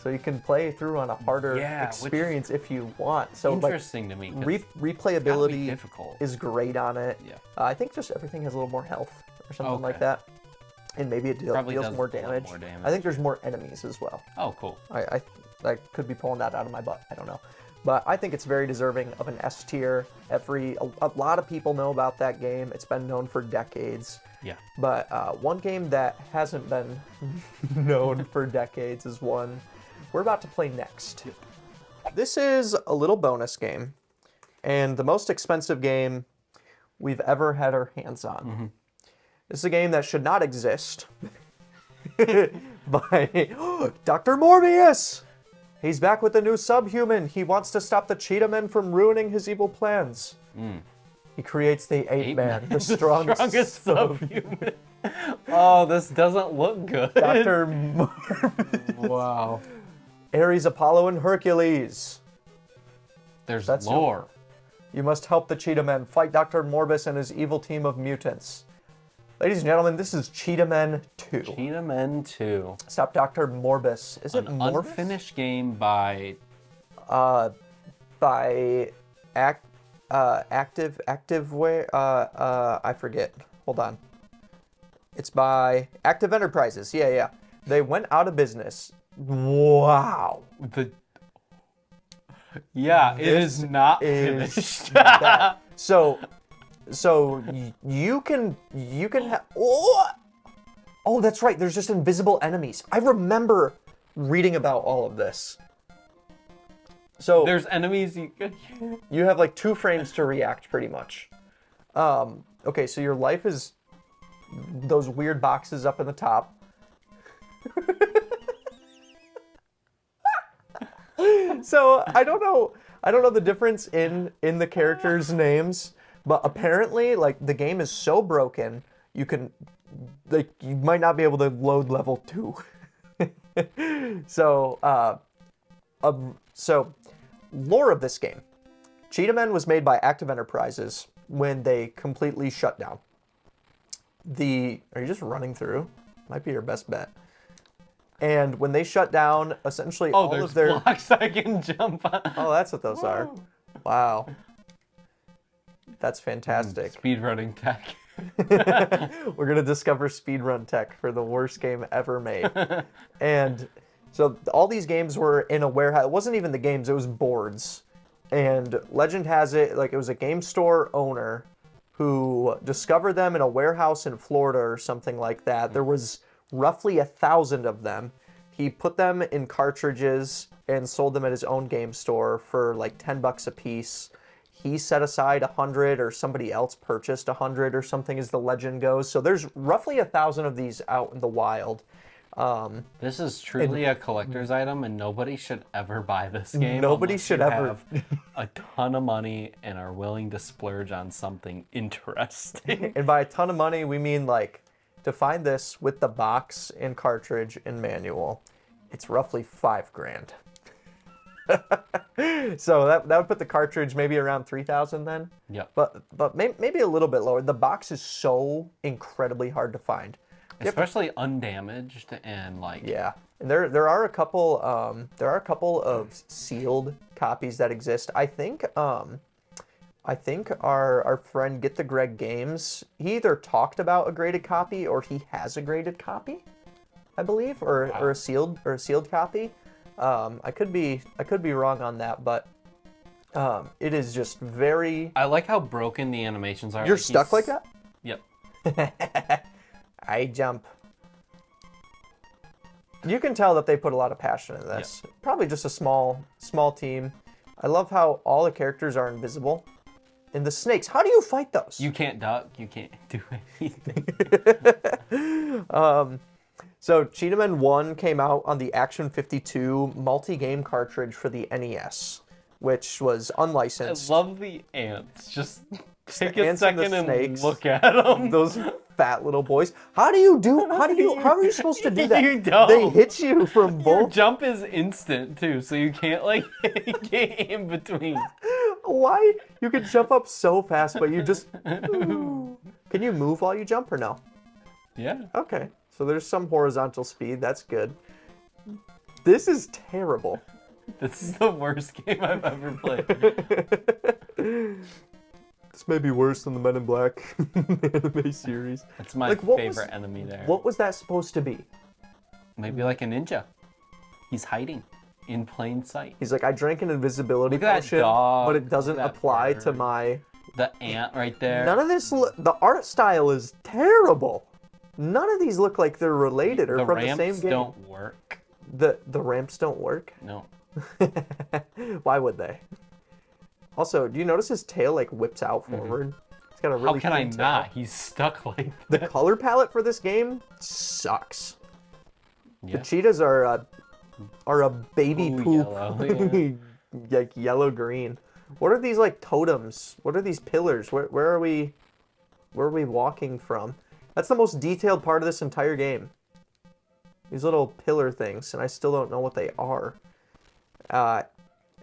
so you can play through on a harder Yeah, which is experience if you want. So like Interesting to me. 'cause it's gotta be replayability difficult. is great on it. Yeah. I think just everything has a little more health or something like Okay. that, and maybe it Probably deals does more a lot damage. more damage. I think there's more enemies as well. Oh, cool. I could be pulling that out of my butt. I don't know. But I think it's very deserving of an S tier. A lot of people know about that game. It's been known for decades. Yeah. But one game that hasn't been known for decades is one we're about to play next. This is a little bonus game, and the most expensive game we've ever had our hands on. Mm-hmm. This is a game that should not exist. By Dr. Morbius! He's back with the new subhuman. He wants to stop the Cheetahmen from ruining his evil plans. He creates the ape man, the strongest subhuman. Oh, this doesn't look good. Dr. Morbus. Wow. Ares, Apollo, and Hercules. There's That's lore. You must help the Cheetahmen fight Dr. Morbus and his evil team of mutants. Ladies and gentlemen, this is Cheetahmen 2. Cheetahmen 2. Stop Dr. Morbus. Is it An Morbus? unfinished game by... Active I forget. Hold on. It's by Active Enterprises. Yeah. They went out of business. Wow. Yeah, it is not finished. So you can have. Oh, that's right. There's just invisible enemies. I remember reading about all of this. So there's enemies you have like 2 frames to react, pretty much. Okay, so your life is those weird boxes up in the top. So I don't know the difference in the characters' names, but apparently, like, the game is so broken you might not be able to load level 2. So lore of this game. Cheetahmen was made by Active Enterprises when they completely shut down. Are you just running through? Might be your best bet. And when they shut down, essentially all of their... blocks I can jump on. Oh, that's what those are. Wow. That's fantastic. Speedrunning tech. We're going to discover speedrun tech for the worst game ever made. And so all these games were in a warehouse. It wasn't even the games, it was boards. And legend has it, like, it was a game store owner who discovered them in a warehouse in Florida or something like that. There was roughly 1,000 of them. He put them in cartridges and sold them at his own game store for like $10 a piece. He set aside 100, or somebody else purchased 100 or something, as the legend goes. So there's roughly 1,000 of these out in the wild. This is truly a collector's item, and nobody should ever buy this game. Nobody should ever have a ton of money and are willing to splurge on something interesting. And by a ton of money, we mean, like, to find this with the box and cartridge and manual, it's roughly $5,000. So that would put the cartridge maybe around 3,000 then. Yep. But maybe a little bit lower. The box is so incredibly hard to find, especially undamaged and like. Yeah, and there are a couple of sealed copies that exist. I think our friend Get the Greg Games, he either talked about a graded copy or he has a graded copy, I believe, or a sealed copy. I could be wrong on that, but it is just very. I like how broken the animations are. You're like stuck like that? Yep. I jump. You can tell that they put a lot of passion in this. Yep. Probably just a small team. I love how all the characters are invisible. And the snakes, how do you fight those? You can't duck. You can't do anything. So Cheetahmen 1 came out on the Action 52 multi-game cartridge for the NES, which was unlicensed. I love the ants. Just take a ants second and look at them. Those fat little boys. How are you supposed to do that? You don't. They hit you from both. Your jump is instant too, so you can't like get in between. Why? You can jump up so fast, but you just... Can you move while you jump or no? Yeah. Okay. So there's some horizontal speed. That's good. This is terrible. This is the worst game I've ever played. This may be worse than the Men in Black anime series. It's my favorite enemy there. What was that supposed to be? Maybe like a ninja. He's hiding in plain sight. He's like, I drank an invisibility Look at potion, that dog. but it doesn't apply to my... The ant right there. None of this... The art style is terrible. None of these look like they're related or from the same game. The ramps don't work. The ramps don't work? No. Why would they? Also, do you notice his tail like whips out forward? It's got a really How can I tail. not? He's stuck like The that. color palette for this game sucks. Yeah. The cheetahs are a baby Ooh, poop, yellow, yeah. like yellow green. What are these like totems? What are these pillars? Where are we walking from? That's the most detailed part of this entire game. These little pillar things, and I still don't know what they are.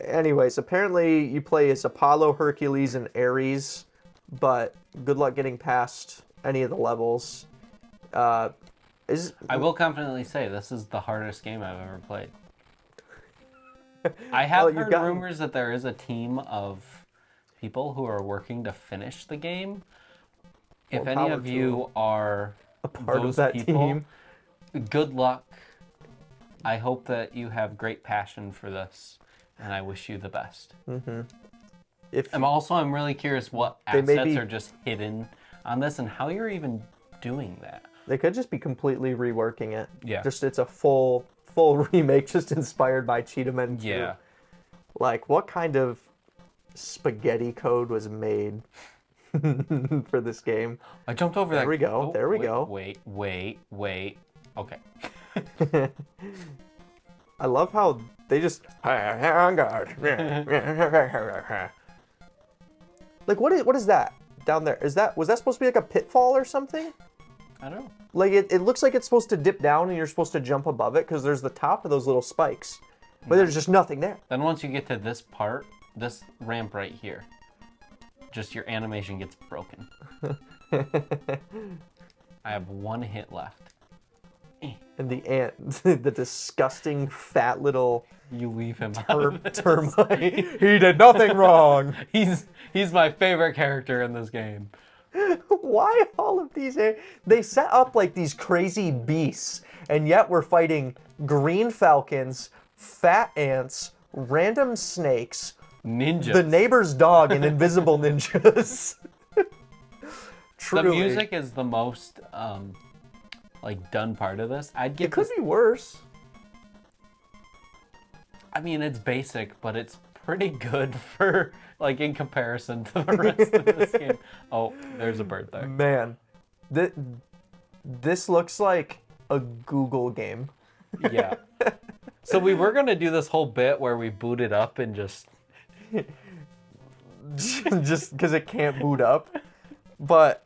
Anyways, apparently you play as Apollo, Hercules, and Ares, but good luck getting past any of the levels. I will confidently say this is the hardest game I've ever played. I have heard rumors that there is a team of people who are working to finish the game. If any of you are a part those of that people, team, good luck. I hope that you have great passion for this, and I wish you the best. Mm-hmm. I'm really curious what assets are just hidden on this and how you're even doing that. They could just be completely reworking it. Yeah. Just it's a full remake, just inspired by Cheetahmen 2. Yeah. Like, what kind of spaghetti code was made for this game? I jumped over that. There we go. Oh, there we go. Wait. Okay. I love how they just like what is that down there? Was that supposed to be like a pitfall or something? I don't know. Like it looks like it's supposed to dip down and you're supposed to jump above it because there's the top of those little spikes. But there's just nothing there. Then once you get to this part, this ramp right here, just your animation gets broken. I have one hit left. And the ant, the disgusting fat little You leave him termite. He did nothing wrong. He's my favorite character in this game. Why all of these? They set up like these crazy beasts, and yet we're fighting green falcons, fat ants, random snakes, ninjas, the neighbor's dog, and invisible ninjas. Truly. The music is the most done part of this. I'd give it could be worse. I mean, it's basic, but it's pretty good for in comparison to the rest of this game. Oh, there's a bird there. Man, this looks like a Google game. Yeah. So we were gonna do this whole bit where we boot it up and just because it can't boot up, but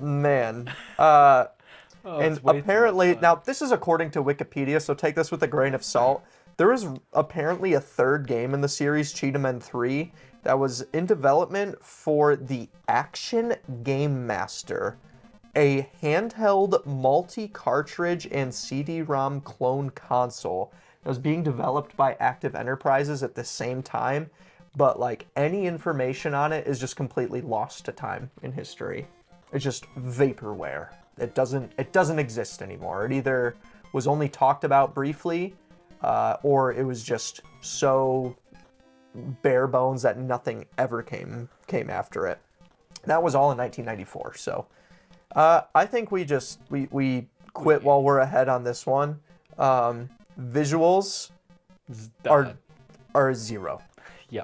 man, and apparently now this is according to Wikipedia, so take this with a grain of salt. There is apparently a third game in the series, Cheetahmen 3, that was in development for the Action Game Master, a handheld multi-cartridge and CD-ROM clone console that was being developed by Active Enterprises at the same time, but any information on it is just completely lost to time in history. It's just vaporware. It doesn't exist anymore. It either was only talked about briefly, or it was just so bare bones that nothing ever came after it. That was all in 1994. So I think we quit while we're ahead on this one. Visuals are a 0. Yeah.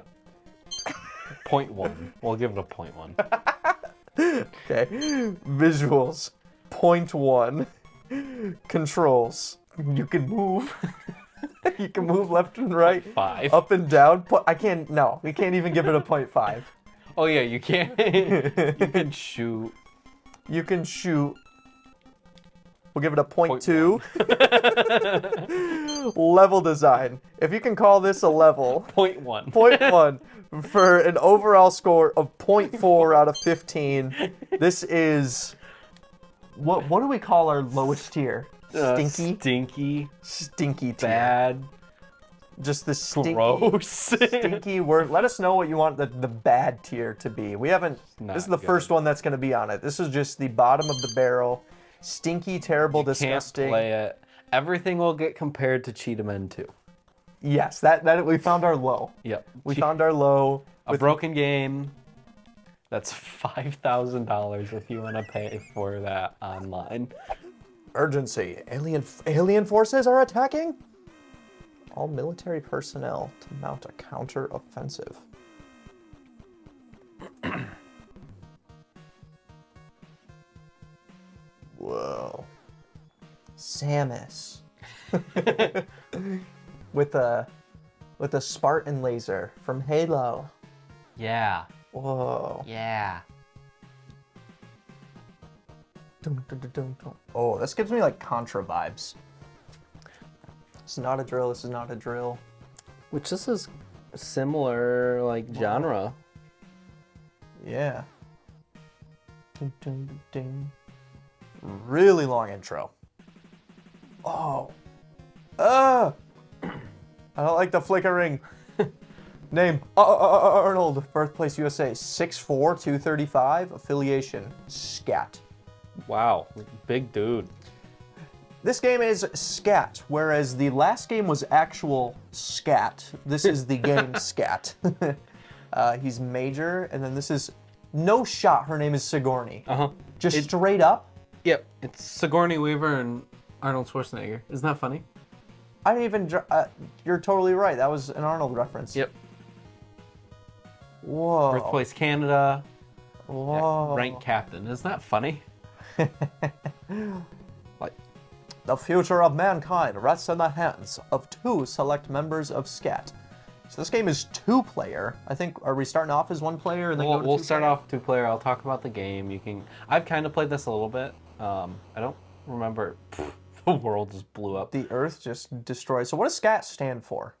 0.1. We'll give it a 0.1. Okay. Visuals 0.1. Controls. You can move. You can move left and right, 5. up and down. No, we can't even give it a 0.5. Oh yeah, you can't. You can shoot. You can shoot. We'll give it a 0.2. Level design. If you can call this a level. 0.1. 0.1 for an overall score of 0.4 out of 15. This is what do we call our lowest tier? Stinky tier. Bad. Just the stinky, gross. Stinky word. Let us know what you want the bad tier to be. We haven't. This is the first one that's going to be on it. This is just the bottom of the barrel. Stinky, terrible, disgusting. Can't play it. Everything will get compared to Cheetahmen 2. Yes, that we found our low. Yep. We found our low. A broken game. That's $5,000 if you want to pay for that online. Urgency. Alien forces are attacking? All military personnel to mount a counter-offensive. Whoa. Samus. with a Spartan laser from Halo. Yeah. Whoa. Yeah. Dun, dun, dun, dun, dun. Oh, this gives me like Contra vibes. This is not a drill. This is not a drill. Which this is similar, like, genre. Yeah. Dun, dun, dun, dun. Really long intro. Oh. I don't like the flickering. Name Arnold. Birthplace USA. 6'4", 235. Affiliation S.C.A.T. Wow. Big dude. This game is S.C.A.T, whereas the last game was actual S.C.A.T. This is the game S.C.A.T. He's Major, and then this is no shot. Her name is Sigourney. Just straight up. Yep. It's Sigourney Weaver and Arnold Schwarzenegger. Isn't that funny? I didn't even. You're totally right. That was an Arnold reference. Yep. Whoa. Birthplace Canada. Whoa. Rank captain. Isn't that funny? Like, the future of mankind rests in the hands of 2 select members of S.C.A.T. So this game is 2-player. I think. Are we starting off as 1 player and then go to we'll 2 start player? off 2-player. I'll talk about the game. You can. I've kind of played this a little bit. I don't remember. The world just blew up. The Earth just destroyed. So what does S.C.A.T stand for?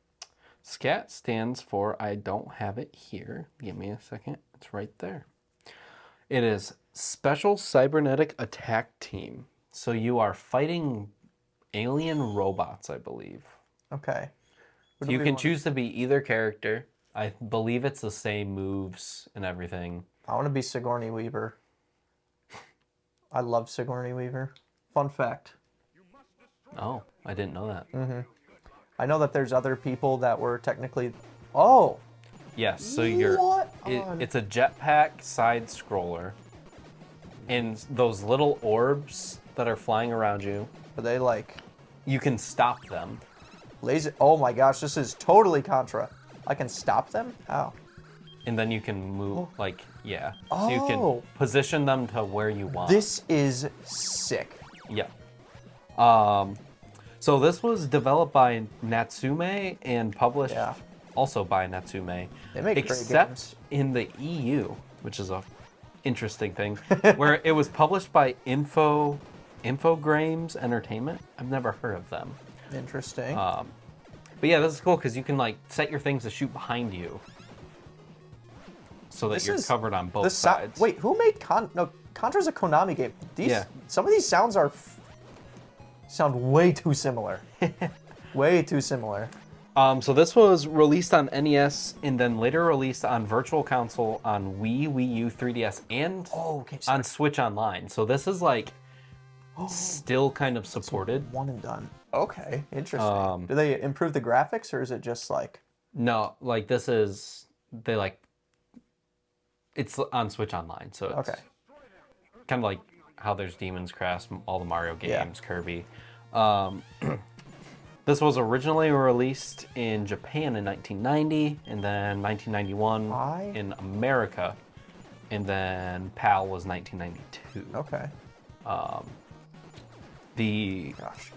S.C.A.T stands for, I don't have it here. Give me a second. It's right there. It is Special Cybernetic Attack Team. So you are fighting alien robots, I believe. Okay. Who do You we can want? choose to be either character. I believe it's the same moves and everything. I want to be Sigourney Weaver. I love Sigourney Weaver. Fun fact. Oh, I didn't know that. I know that there's other people that were technically. Oh. Yes, so you're. What? It's a jetpack side scroller. And those little orbs that are flying around you, Are they like you can stop them. laser? Oh my gosh, this is totally Contra. I can stop them? How? And then you can move, like, yeah. So you can Oh. position them to where you want. This is sick. Yeah. So this was developed by Natsume and published Yeah. also by Natsume. They make great except games. in the EU, which is a interesting thing, where it was published by Infogrames Entertainment. I've never heard of them. Interesting. But yeah, this is cool because you can like set your things to shoot behind you, so that This you're is- covered on both sides. Wait, who made No, Contra's a Konami game. Yeah. Some of these sounds sound way too similar. Way too similar. So this was released on NES and then later released on Virtual Console on Wii, Wii U, 3DS, and okay, on Switch Online. So this is like still kind of supported. One and done. Okay, interesting. Do they improve the graphics, or is it just like? No, like this is it's on Switch Online, so it's Okay. kind of like how there's Demon's Crest, all the Mario games, Yeah. Kirby. This was originally released in Japan in 1990, and then 1991 Why? in America, and then PAL was 1992. Okay. Gosh.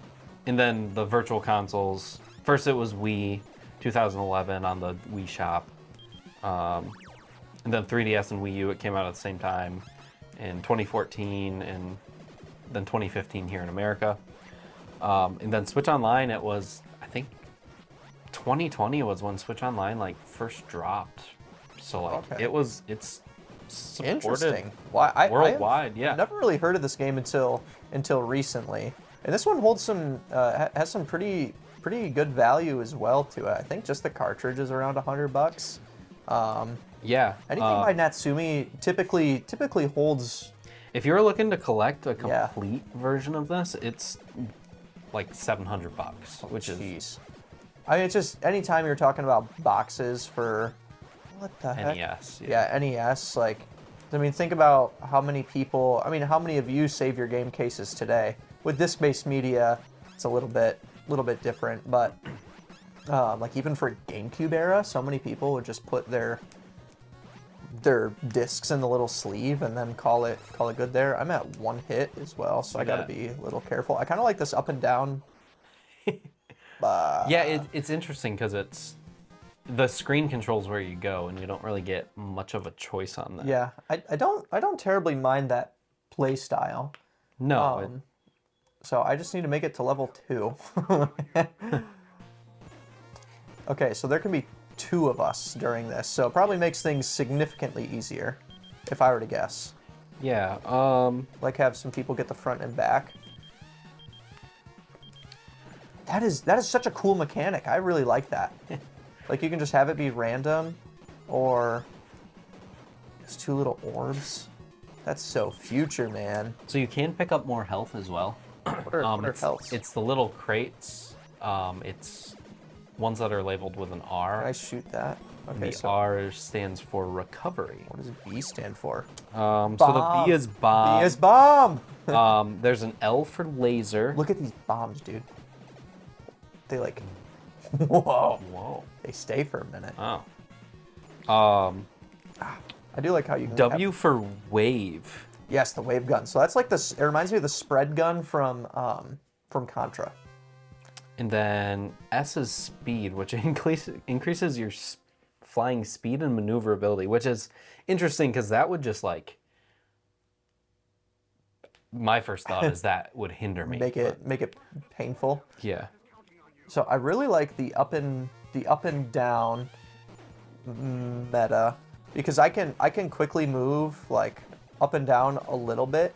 And then the virtual consoles. First, it was Wii, 2011 on the Wii Shop, and then 3DS and Wii U. It came out at the same time in 2014, and then 2015 here in America. And then Switch Online, it was, I think, 2020 was when Switch Online like first dropped. So like Okay. it's supported Interesting. Why? worldwide. Yeah. I've never really heard of this game until recently, and this one holds some has some pretty good value as well to it. I think just the cartridge is around $100. Yeah. Anything by Natsume typically holds. If you're looking to collect a Yeah. complete version of this, it's like $700, which is Jeez. I mean, it's just anytime you're talking about boxes for what the heck? NES. Yeah, NES. Like, I mean, think about how many people. I mean, how many of you save your game cases today? With disc-based media, it's a little bit different. But like even for GameCube era, so many people would just put their discs in the little sleeve and then call it good there. I'm at 1 hit as well, so I got to be a little careful. I kind of like this up and down. Yeah, it's interesting because the screen controls where you go, and you don't really get much of a choice on that. Yeah, I don't terribly mind that play style. No, So I just need to make it to level 2. Okay, so there can be 2 of us during this, so it probably makes things significantly easier, if I were to guess. yeah. Like have some people get the front and back. That is such a cool mechanic. I really like that. Like you can just have it be random, or just 2 little orbs. That's so future, man. So you can pick up more health as well. What are healths? It's the little crates. It's ones that are labeled with an R. Can I shoot that? And Okay, the so R stands for recovery. what does B stand for? So the B is bomb. B is bomb! There's an L for laser. Look at these bombs, dude. They like, whoa. Whoa. They stay for a minute. Oh. I do like how you can W have, for wave. yes, the wave gun. So that's like this. It reminds me of the spread gun from Contra. And then S is speed, which increases your flying speed and maneuverability, which is interesting because that would just like. My first thought is that would hinder me. Make it painful. Yeah. So I really like the up and down meta because I can quickly move like up and down a little bit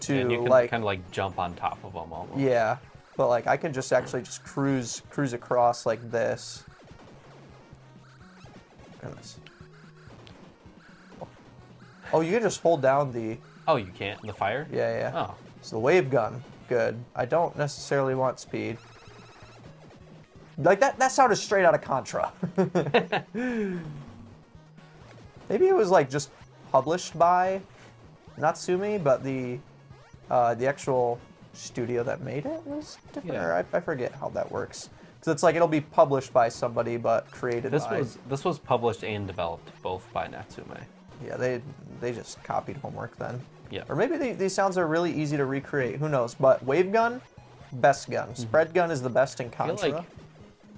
to And you can like kind of like jump on top of them almost. yeah, but like I can just actually just cruise across like this. Goodness. Oh, you can just hold down the Oh, you can't? The fire? yeah. Oh. So the wave gun, good. I don't necessarily want speed. Like that sounded straight out of Contra. Maybe it was like just published by Natsumi, but the actual studio that made it was different. Yeah. Or I forget how that works. Because it's like it'll be published by somebody, but created by. This was published and developed both by Natsume. Yeah, they just copied homework then. Yeah. Or maybe these sounds are really easy to recreate. Who knows? But wave gun, best gun. Spread gun is the best in I Contra. feel like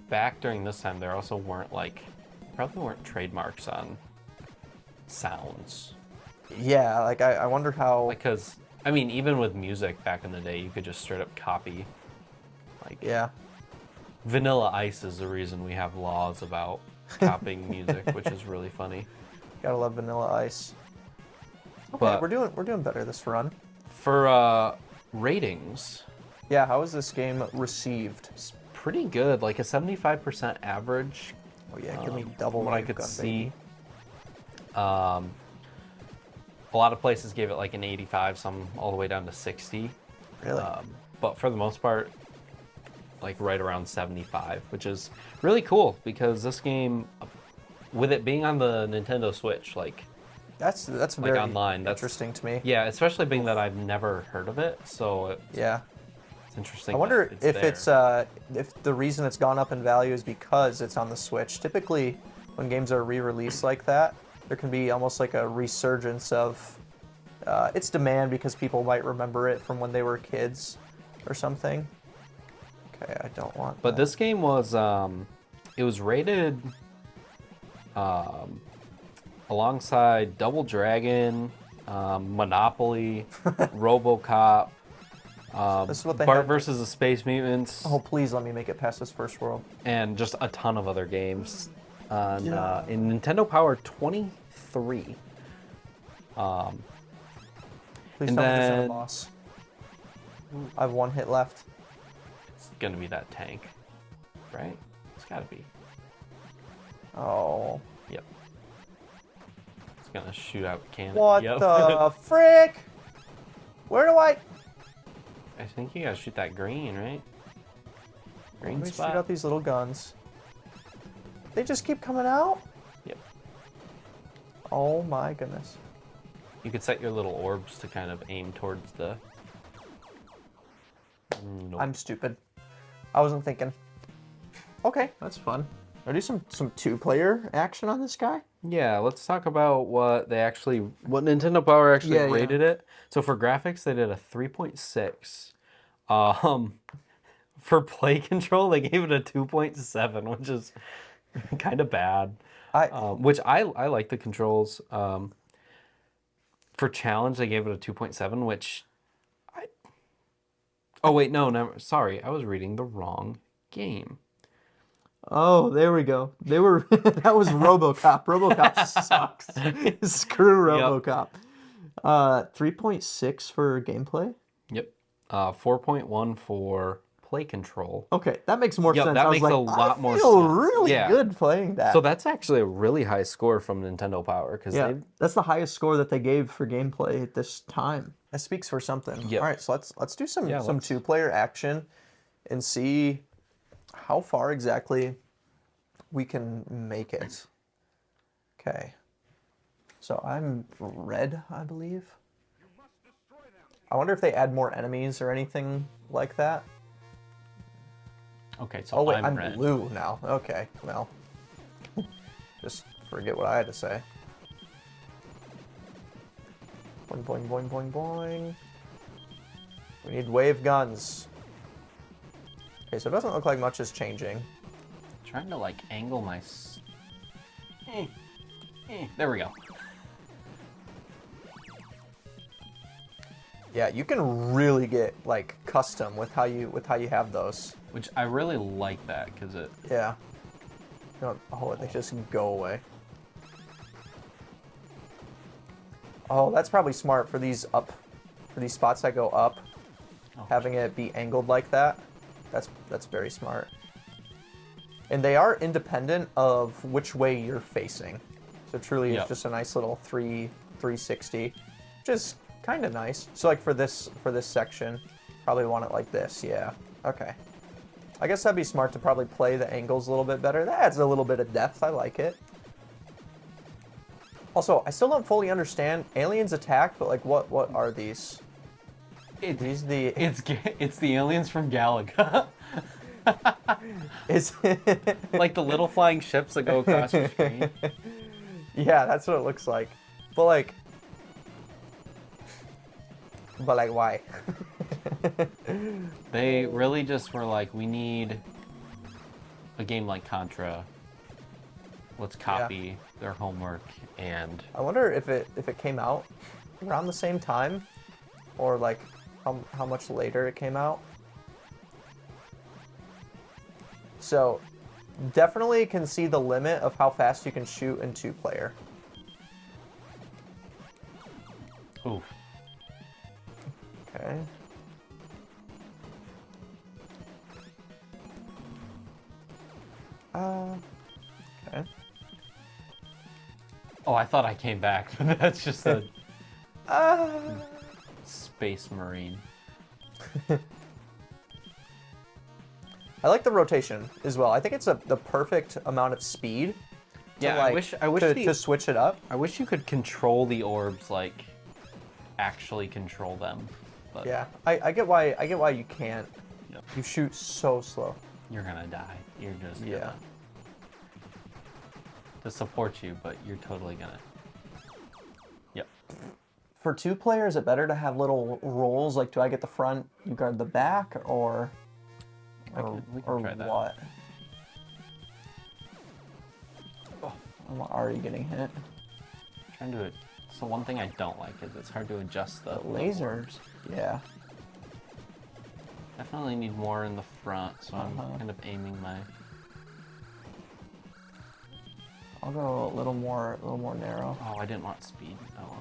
back during this time there also probably weren't trademarks on sounds. Yeah, like I wonder how. Because I mean, even with music back in the day, you could just straight up copy. Like Yeah. Vanilla Ice is the reason we have laws about copying music, which is really funny. Gotta love Vanilla Ice. Okay, But- we're doing better this run. For ratings, Yeah, how is this game received? it's pretty good, like a 75% average. Oh yeah, give me double from what I wave could gun, see. baby. A lot of places gave it like an 85, some all the way down to 60. Really? But for the most part, like right around 75, which is really cool because this game, with it being on the Nintendo Switch, like that's very online, that's interesting to me. yeah, especially being that I've never heard of it, so Yeah. it's interesting. I wonder that if there. if the reason it's gone up in value is because it's on the Switch. Typically, when games are re-released like that, there can be almost like a resurgence of its demand because people might remember it from when they were kids or something. Okay, I don't want. But that. this game was it was rated alongside Double Dragon, Monopoly, RoboCop, This is what they Bart had- versus the Space Mutants, Oh, please let me make it past this first world. and just a ton of other games on Yeah. in Nintendo Power 23. Please And tell me there's not a then- boss. I have 1 hit left. It's gonna be that tank, right? It's gotta be. Oh. Yep. It's gonna shoot out cannon. What Yep. the frick? Where do I? I think you gotta shoot that green, right? Green Let me spot. shoot out these little guns. They just keep coming out? Yep. Oh my goodness. You could set your little orbs to kind of aim towards the. Nope. I'm stupid. I wasn't thinking. Okay, that's fun. I'll do some 2-player action on this guy. Yeah, let's talk about what Nintendo Power actually Yeah, yeah. rated it. So for graphics, they did a 3.6. For play control, they gave it a 2.7, which is kind of bad. I Which I like the controls. For challenge, they gave it a 2.7, which I. Oh wait, no, sorry, I was reading the wrong game. Oh, there we go. They were that was RoboCop. RoboCop sucks. Screw Yep. RoboCop. 3.6 for gameplay. Yep. 4.1 for play control. Okay, that makes more Yep, sense. that I was makes like, a lot I more feel sense. really Yeah. good playing that. So that's actually a really high score from Nintendo Power because yeah, they. that's the highest score that they gave for gameplay at this time. That speaks for something. Yep. All right, so let's do some let's- two-player action and see how far exactly we can make it. Okay. So I'm red, I believe. I wonder if they add more enemies or anything like that. Okay, so Oh wait, I'm I'm red. blue now. Okay, well, just forget what I had to say. Boing, boing, boing, boing, boing. We need wave guns. Okay, so it doesn't look like much is changing. Trying to like angle my. There we go. Yeah, you can really get like custom with how you have those. Which I really like that because it. Yeah. No, oh, they just go away. Oh, that's probably smart for these spots that go up. Oh. Having it be angled like that. That's very smart. And they are independent of which way you're facing. So truly it's just a nice little 360, which is kind of nice. So like for this section, probably want it like this. Yeah. Okay. I guess that'd be smart to probably play the angles a little bit better. That adds a little bit of depth. I like it. Also, I still don't fully understand aliens attack, but like what are these? It's the aliens from Galaga. Is Like the little flying ships that go across the screen. Yeah, that's what it looks like. But like why? They really just were like, we need a game like Contra. Let's copy their homework and. I wonder if it came out around the same time, or like how much later it came out. So, definitely can see the limit of how fast you can shoot in 2-player. Oof. Okay. Okay. Oh, I thought I came back, but that's just a space marine. I like the rotation as well. I think it's the perfect amount of speed. Yeah, to, like, I wish to switch it up. I wish you could control the orbs, like actually control them. But Yeah, I get why you can't. Yep. You shoot so slow. You're gonna die. You're just Yeah. gonna. To support you, but you're totally gonna. Yep. For 2-player, is it better to have little rolls? Like, do I get the front, you guard the back, or We can try that. what? Oh, I'm already getting hit. Trying to. So one thing I don't like is it's hard to adjust the Lasers. orbs. Yeah. Definitely need more in the front, so I'm Uh-huh. kind of aiming my. I'll go a little more narrow. Oh, I didn't want speed. Oh.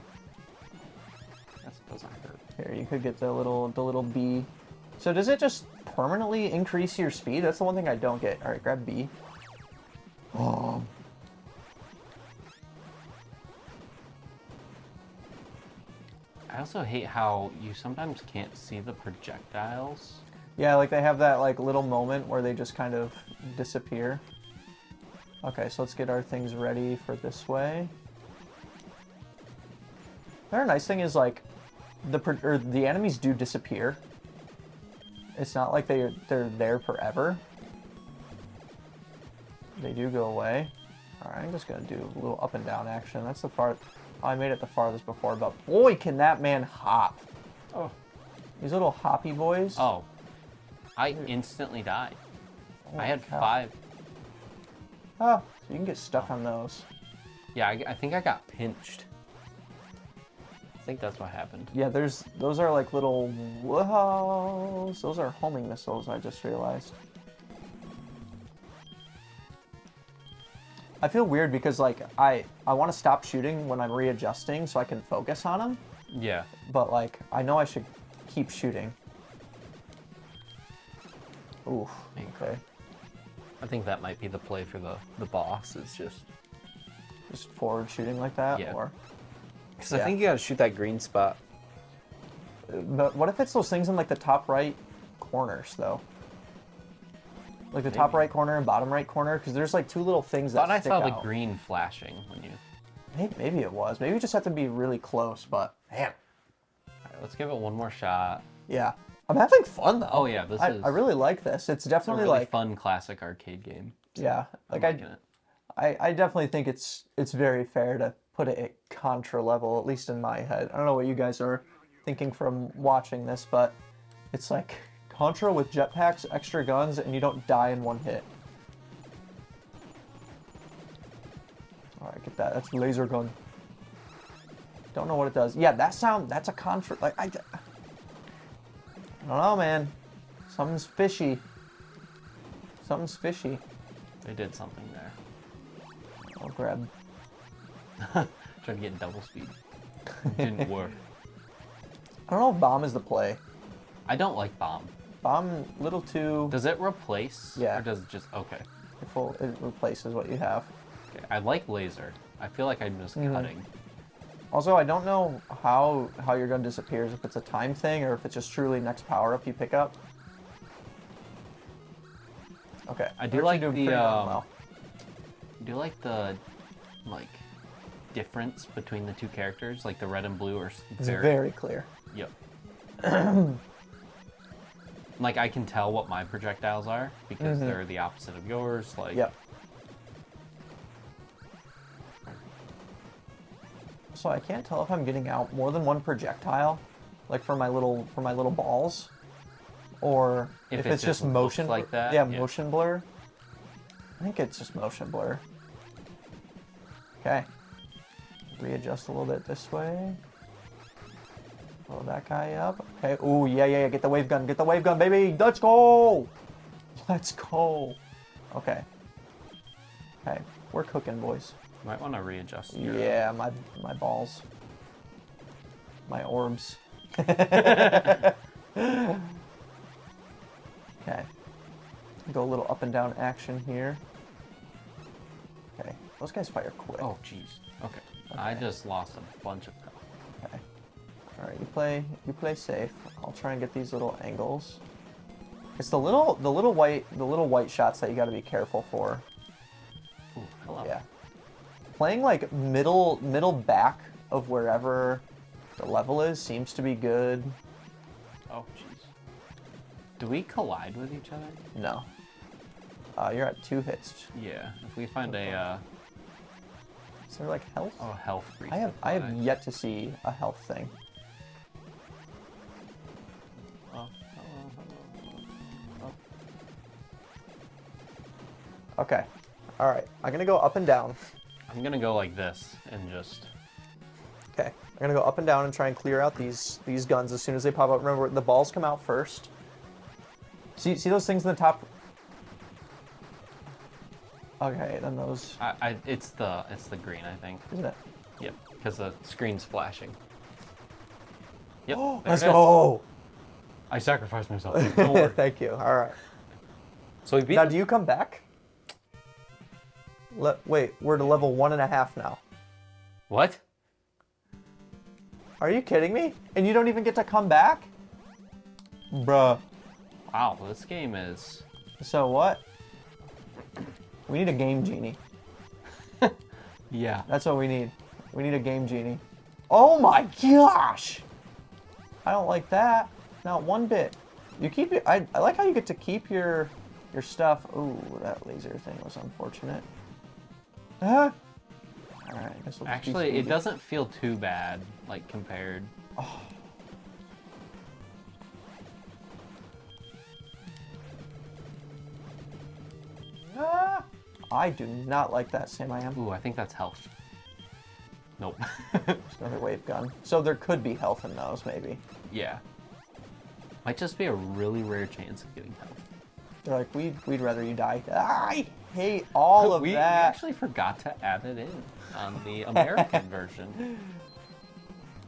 That doesn't hurt. Here, you could get the little B. So does it just permanently increase your speed? That's the one thing I don't get. All right, grab B. Oh. I also hate how you sometimes can't see the projectiles. Yeah, like they have that like little moment where they just kind of disappear. Okay, so let's get our things ready for this way. Another nice thing is like the enemies do disappear. It's not like they're there forever. They do go away. All right, I'm just gonna do a little up and down action. That's the far. Oh, I made it the farthest before, but boy, can that man hop! Oh. These little hoppy boys. Oh. I instantly died. I had cow. 5. Oh, so you can get stuck on those. Yeah, I think I got pinched. I think that's what happened. Yeah, those are like little whoa. Those are homing missiles. I just realized. I feel weird because like I want to stop shooting when I'm readjusting so I can focus on them. Yeah. But like I know I should keep shooting. Oof. Okay. I think that might be the play for the boss. It's just forward shooting like that, Yeah. or. because I think you gotta shoot that green spot. But what if it's those things in like the top right corners though? Like the top right corner and bottom right corner, because there's like two little things that Thought I stick saw out. the green flashing when you. Maybe it was. Maybe you just have to be really close. But man, Alright, let's give it one more shot. yeah, I'm having fun though. Oh yeah, this is. I really like this. It's a definitely really like fun classic arcade game. yeah, like I'm liking it. I definitely think it's very fair to put it at Contra level, at least in my head. I don't know what you guys are thinking from watching this, but it's like Contra with jetpacks, extra guns, and you don't die in one hit. Alright, get that. That's laser gun. Don't know what it does. Yeah, that's a Contra. Like, I don't know, man. Something's fishy. Something's fishy. They did something there. I'll grab. Tried to get double speed. Didn't work. I don't know if bomb is the play. I don't like bomb. Bomb, little too. Does it replace? Yeah. Or does it just okay? It replaces what you have. Okay. I like laser. I feel like I'm just cutting. Also, I don't know how your gun disappears, if it's a time thing or if it's just truly next power up you pick up. Okay. I do We're like actually doing the pretty darn well. do you like the like difference between the two characters, like the red and blue are It's very clear. Yep. Like I can tell what my projectiles are because they're the opposite of yours. Like Yep. So I can't tell if I'm getting out more than one projectile, like for my little balls, or If if it it's just just motion looks like that, Yeah, yeah. motion blur. I think it's just motion blur. Okay. Readjust a little bit this way. Blow that guy up. Okay. Ooh, yeah. Get the wave gun. Get the wave gun, baby. Let's go. Let's go. Okay. Okay. We're cooking, boys. might want to readjust. Your, Yeah, my balls. My orbs. Okay. Go a little up and down action here. Okay. Those guys fire quick. Oh jeez. Okay. I just lost a bunch of health. Okay. All right, you play safe. I'll try and get these little angles. It's the little white shots that you got to be careful for. Ooh, hello. Yeah. Playing like middle back of wherever the level is seems to be good. Oh jeez. Do we collide with each other? No. You're at 2 hits. Yeah. If we find a Is there like health? health reset. I have yet to see a health thing. Oh. Okay. All right. I'm gonna go up and down. I'm gonna go like this and just. Okay. I'm gonna go up and down and try and clear out these guns as soon as they pop up. Remember, the balls come out first. See those things in the top? Okay, then those. It's the green, I think. Isn't it? Yep. Because the screen's flashing. Yep. Oh, there let's it is. go! I sacrificed myself. Don't worry. Thank you. All right. So we beat. Now, do you come back? Wait, we're to level 1.5 now. What? Are you kidding me? And you don't even get to come back? Bruh. Wow, this game is. So what? We need a game genie. Yeah. That's what we need. We need a game genie. Oh my gosh! I don't like that. Not one bit. You keep your. I like how you get to keep your stuff. Ooh, that laser thing was unfortunate. Alright, I guess we'll just be Actually, it speedy. doesn't feel too bad, like compared. Ah! I do not like that, Sam. I am. Ooh, I think that's health. Nope. There's another wave gun. So there could be health in those, maybe. Yeah. Might just be a really rare chance of getting health. They're like, we'd rather you die. I hate all of We that. actually forgot to add it in on the American version.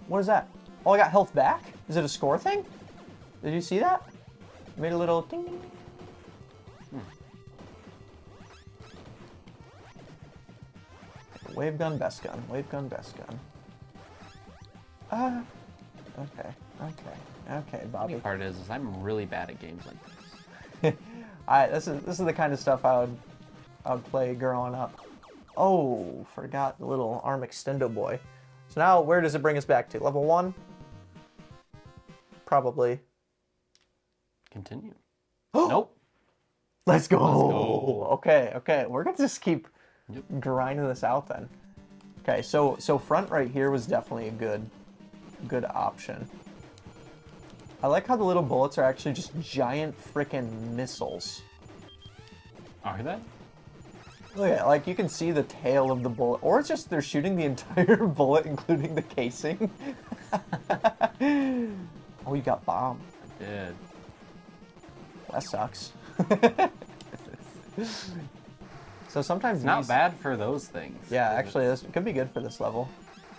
What is that? Oh, I got health back? Is it a score thing? Did you see that? Made a little ding ding ding. Wave gun, best gun. Wave gun, best gun. Okay, The Bobby. funny part is I'm really bad at games like this. This is the kind of stuff I would play growing up. Oh, forgot the little arm extendo boy. So now, where does it bring us back to? Level 1? Probably. Continue. Nope. Let's go. go. Okay. We're gonna just keep grinding this out then. Okay, so front right here was definitely a good option. I like how the little bullets are actually just giant frickin' missiles. Are they? Look at it, like you can see the tail of the bullet, or it's just they're shooting the entire bullet, including the casing. Oh, you got bombed. I did. That sucks. So sometimes It's not these... bad for those things. Yeah, actually, this could be good for this level.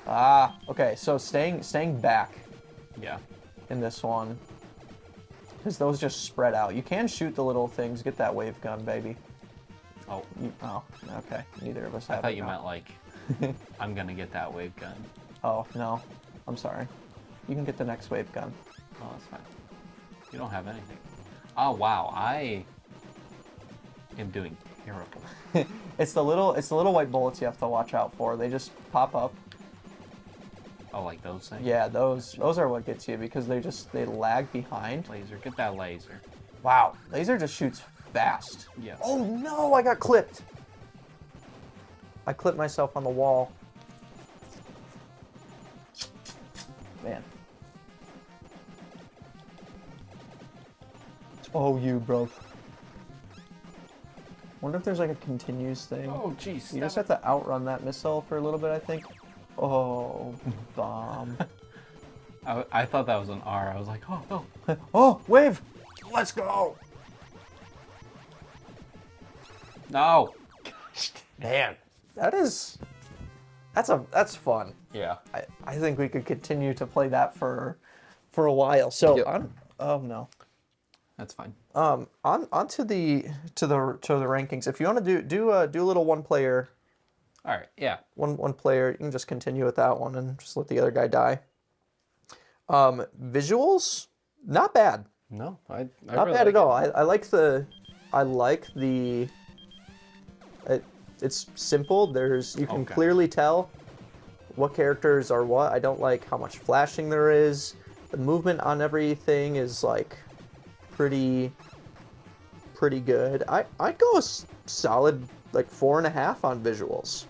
Ah, okay. So staying back Yeah. in this one, because those just spread out. You can shoot the little things. Get that wave gun, baby. Oh, Oh, okay. Neither of us I have thought it you now. meant like, I'm gonna get that wave gun. Oh no, I'm sorry. You can get the next wave gun. Oh, that's fine. You don't have anything. Oh wow, I am doing terrible. It's the little white bullets you have to watch out for. They just pop up. Oh, like those things? Yeah, those are what gets you because they lag behind. Laser, get that laser. Wow, laser just shoots fast. Yes. Oh no, I got clipped. I clipped myself on the wall. Man. Oh, you, bro. Wonder if there's like a continues thing. Oh, jeez. You just have to outrun that missile for a little bit, I think. Oh, bomb. I thought that was an R. I was like, oh, no. Oh, wave! Let's go! No. Man, that's fun. Yeah. I think we could continue to play that for a while. So Yep. oh no. That's fine. On to the rankings. If you want to do a little one player All right. Yeah. one player, you can just continue with that one and just let the other guy die. Visuals, not bad. No, I Not really bad like at all. I like the it's simple. You can Okay. clearly tell what characters are what. I don't like how much flashing there is. The movement on everything is like pretty good. I'd go a solid like 4.5 on visuals.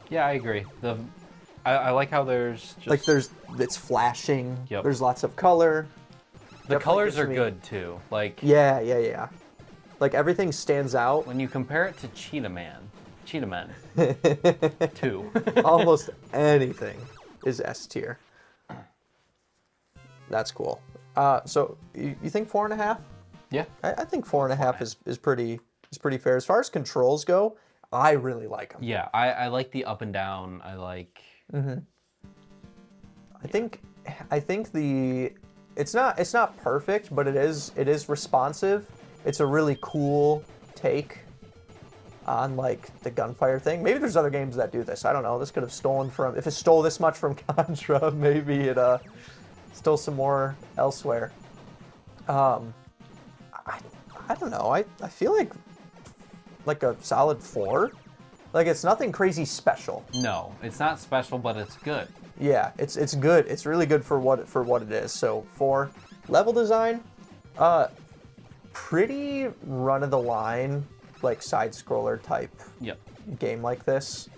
Yeah, I agree. I like how there's just It's flashing. Yep. There's lots of color. the definitely colors gets are me- good too. Like Yeah. Like everything stands out. when you compare it to Cheetahmen 2. Almost anything is S tier. That's cool. So you think 4.5? Yeah. I think 4.5 is pretty fair. As far as controls go, I really like them. Yeah, I like the up and down. I like. I think it's not perfect, but it is responsive. It's a really cool take on like the gunfire thing. Maybe there's other games that do this. I don't know. This could have stolen from, if it stole this much from Contra, maybe it stole some more elsewhere. I don't know. I feel like a solid 4. Like it's nothing crazy special. No, it's not special, but it's good. Yeah, it's good. It's really good for what it is. So 4. Level design, pretty run of the line, like side scroller type Yep. game like this.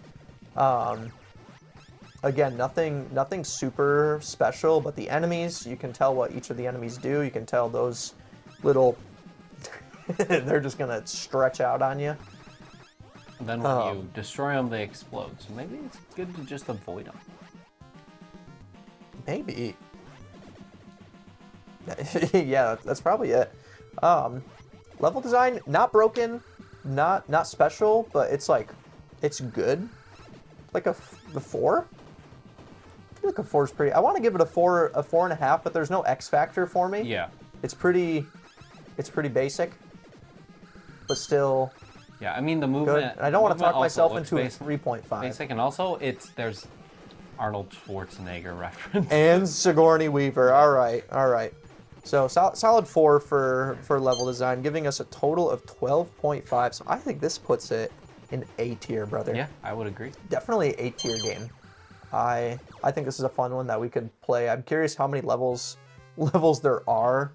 Again, nothing super special, but the enemies, you can tell what each of the enemies do. You can tell those little they're just gonna stretch out on you. And then when you destroy them, they explode. So maybe it's good to just avoid them. Maybe. Yeah, that's probably it. Level design, not broken, not special, but it's like, it's good. Like the 4? I feel like a 4 is pretty. I want to give it a 4.5, but there's no X factor for me. Yeah. It's pretty basic, but still. Yeah, I mean the movement. Good. I don't want to talk myself into a basic, 3.5. Basic, and also there's Arnold Schwarzenegger reference. And Sigourney Weaver. All right. So solid 4 for level design, giving us a total of 12.5. So I think this puts it in A tier, brother. Yeah, I would agree. Definitely A tier game. I think this is a fun one that we could play. I'm curious how many levels there are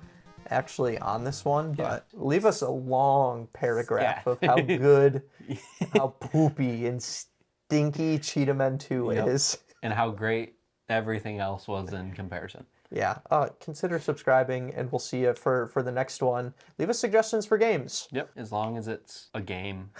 actually on this one, but leave us a long paragraph of how good, how poopy and stinky Cheetahmen 2 is. And how great everything else was in comparison. Yeah, consider subscribing, and we'll see you for the next one. Leave us suggestions for games. Yep, as long as it's a game.